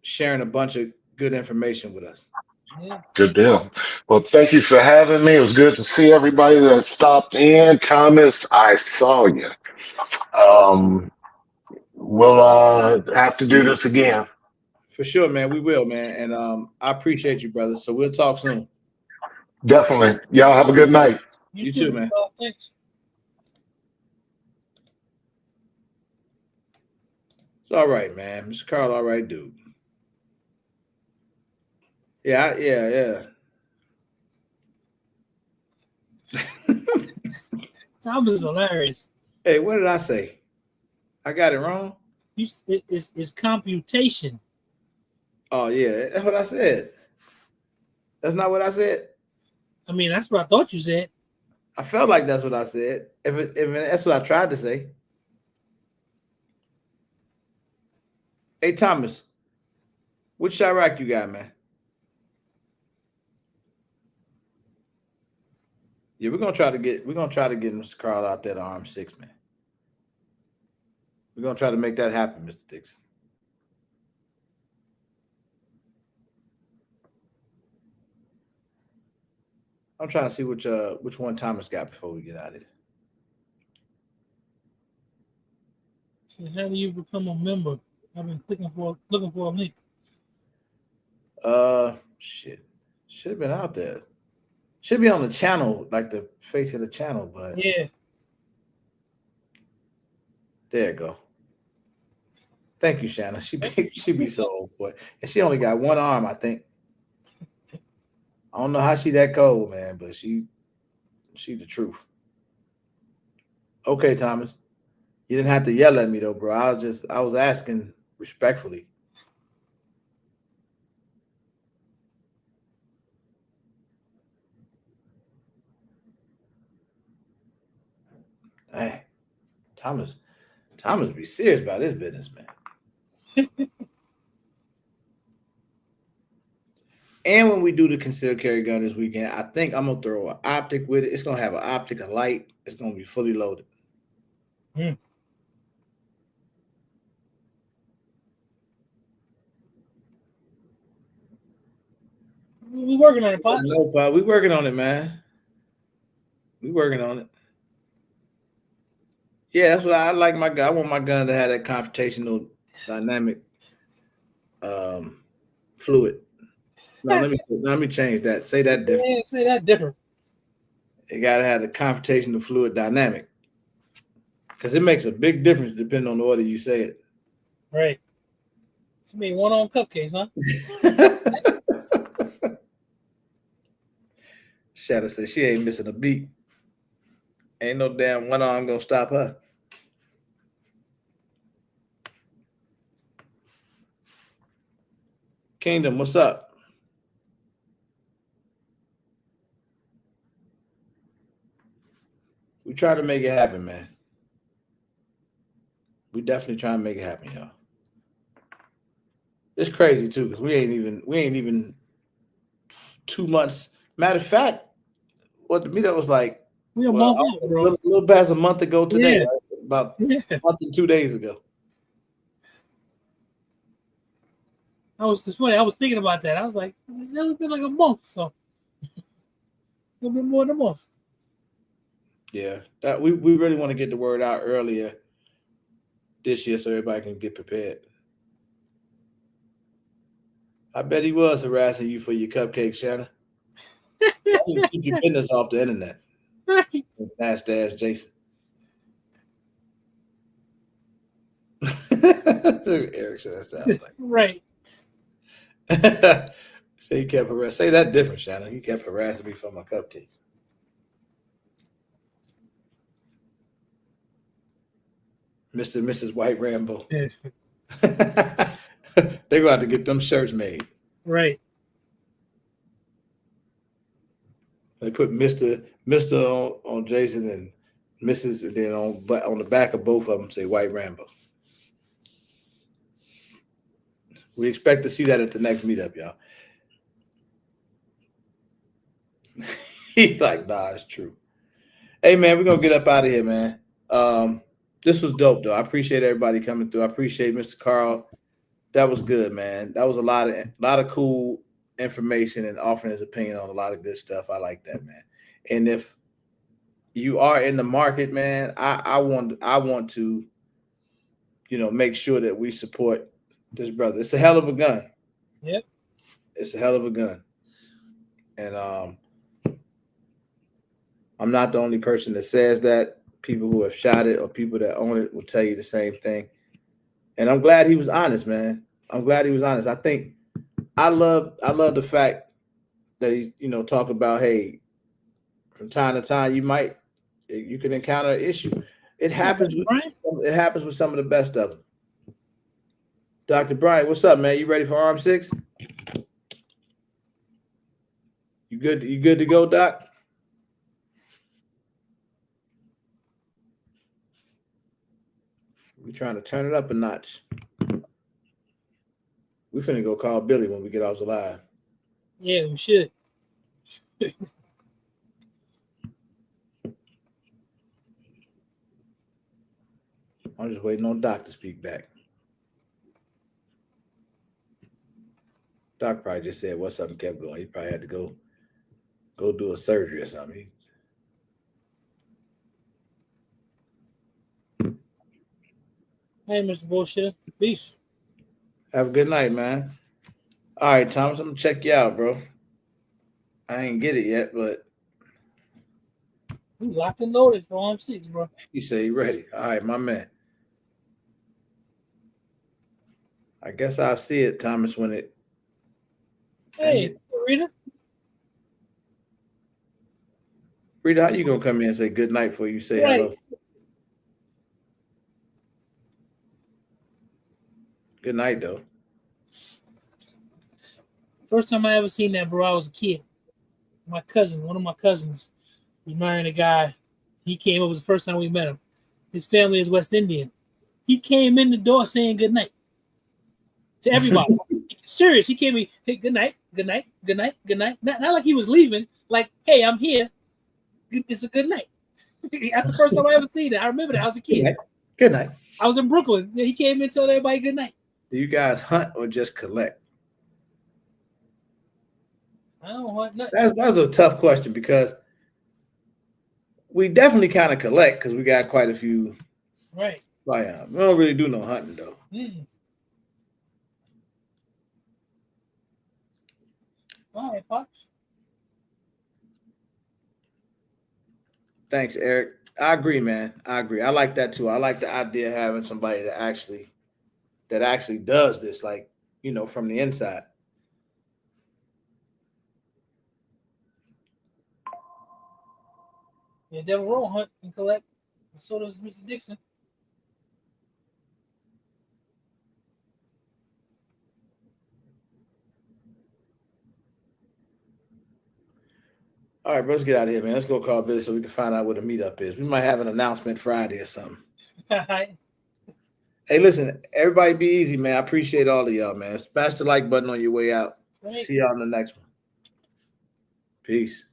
sharing a bunch of good information with us. Yeah. Good deal. Well, thank you for having me. It was good to see everybody that stopped in. Thomas, I saw you. Yes, We'll have to do this again. for sure, man. We will, man, and I appreciate you, brother. So we'll talk soon. Definitely. Y'all have a good night. You You too, too, Mr. man. Carl. Thanks. It's all right, man. Mr. Carl, all right, dude. Yeah. Thomas is hilarious. Hey, what did I say? I got it wrong. It's computation. Oh yeah, that's what I said. That's not what I said. I mean, that's what I thought you said. I felt like that's what I said. If that's what I tried to say. Hey Thomas, which Chirac you got, man? Yeah, we're gonna try to get Mr. Carl out there to arm 6, man. We're gonna try to make that happen, Mr. Dixon. I'm trying to see which one Thomas got before we get out of here. So how do you become a member? I've been looking for a link. Shit. Should have been out there. Should be on the channel, like the face of the channel, but Yeah. there you go. Thank you, Shanna. She be so old, boy. And she only got one arm, I think. I don't know how she that cold, man, but she the truth. Okay, Thomas. You didn't have to yell at me though, bro. I was asking respectfully. Hey, Thomas be serious about his business, man. And when we do the concealed carry gun this weekend, I think I'm gonna throw an optic with it. It's gonna have an optic, a light. It's gonna be fully loaded. Hmm. We working on it, I Pops. know, Pop. We working on it, man. We working on it. Yeah, that's what I like. My gun. I want my gun to have that confrontational dynamic fluid. No, let me change that. Say that different. Yeah, say that different. It gotta have the confrontational fluid dynamic. Because it makes a big difference depending on the order you say it. Right. She made one on cupcakes, huh? Shadow says she ain't missing a beat. Ain't no damn one arm gonna stop her. Kingdom, what's up? We try to make it happen, man. We definitely trying to make it happen, y'all. It's crazy too, because we ain't even 2 months. Matter of fact, what the meetup was like, We a well, month out, bro. a little past a month ago today, Yeah. right? About Yeah. a month and 2 days ago. It's funny. I was thinking about that. I was like, it's been like a month, so a little bit more than a month. Yeah, that we really want to get the word out earlier this year so everybody can get prepared. I bet he was harassing you for your cupcakes, Shanna. You keep your business off the internet. Right. Nasty ass Jason. Eric said that sounds like. Right. So he kept harassing. Say that different, Shanna. He kept harassing me for my cupcakes. Mr. and Mrs. White Rambo. Yeah. They're going to have to get them shirts made. Right. They put Mr. on Jason and Mrs. and then on the back of both of them say White Rambo. We expect to see that at the next meetup, y'all. He's like, nah, it's true. Hey man, we're gonna get up out of here, man. This was dope though. I appreciate everybody coming through. I appreciate Mr. Carl. That was good, man. That was a lot of cool information and offering his opinion on a lot of good stuff. I like that, man. And if you are in the market, man, I want to, make sure that we support this brother. It's a hell of a gun. Yep. It's a hell of a gun. And I'm not the only person that says that. People who have shot it or people that own it will tell you the same thing. And I'm glad he was honest, man. I'm glad he was honest. I think I love the fact that he, talk about, hey, from time to time you can encounter an issue. It happens with some of the best of them. Dr. Bryant, what's up, man? You ready for Arm 6? You good to go, Doc? We trying to turn it up a notch. We finna go call Billy when we get off the live. Yeah, we should. I'm just waiting on Doc to speak back. Doc probably just said what's up and kept going. He probably had to go do a surgery or something. Hey, Mr. Bullshit. Peace. Have a good night, man. All right, Thomas, I'm gonna check you out, bro. I ain't get it yet, but we locked and loaded for Arm 6, bro. He said he ready. All right, my man. I guess I'll see it, Thomas, when it. Hey, Rita. Rita, how you gonna come in and say good night before you say hello? Good night, though. First time I ever seen that, bro, I was a kid. One of my cousins, was marrying a guy. He came. It was the first time we met him. His family is West Indian. He came in the door saying good night to everybody. Serious. He came in, hey, good night, good night, good night, good night. Not like he was leaving. Like, hey, I'm here. It's a good night. That's the first time I ever seen it. I remember that. I was a kid. Good night. I was in Brooklyn. Yeah, he came in and told everybody good night. Do you guys hunt or just collect? I don't hunt nothing. That's a tough question because we definitely kind of collect because we got quite a few. Right. We don't really do no hunting though. All right, Pops. Thanks, Eric. I agree, man. I agree. I like that too. I like the idea of having somebody that actually does this, like, from the inside. Yeah, Devil Roll hunt and collect. So does Mr. Dixon. All right, bro, let's get out of here, man. Let's go call Billy so we can find out what the meetup is. We might have an announcement Friday or something. Hey, listen, everybody be easy, man. I appreciate all of y'all, man. Smash the like button on your way out. Right. See y'all in the next one. Peace.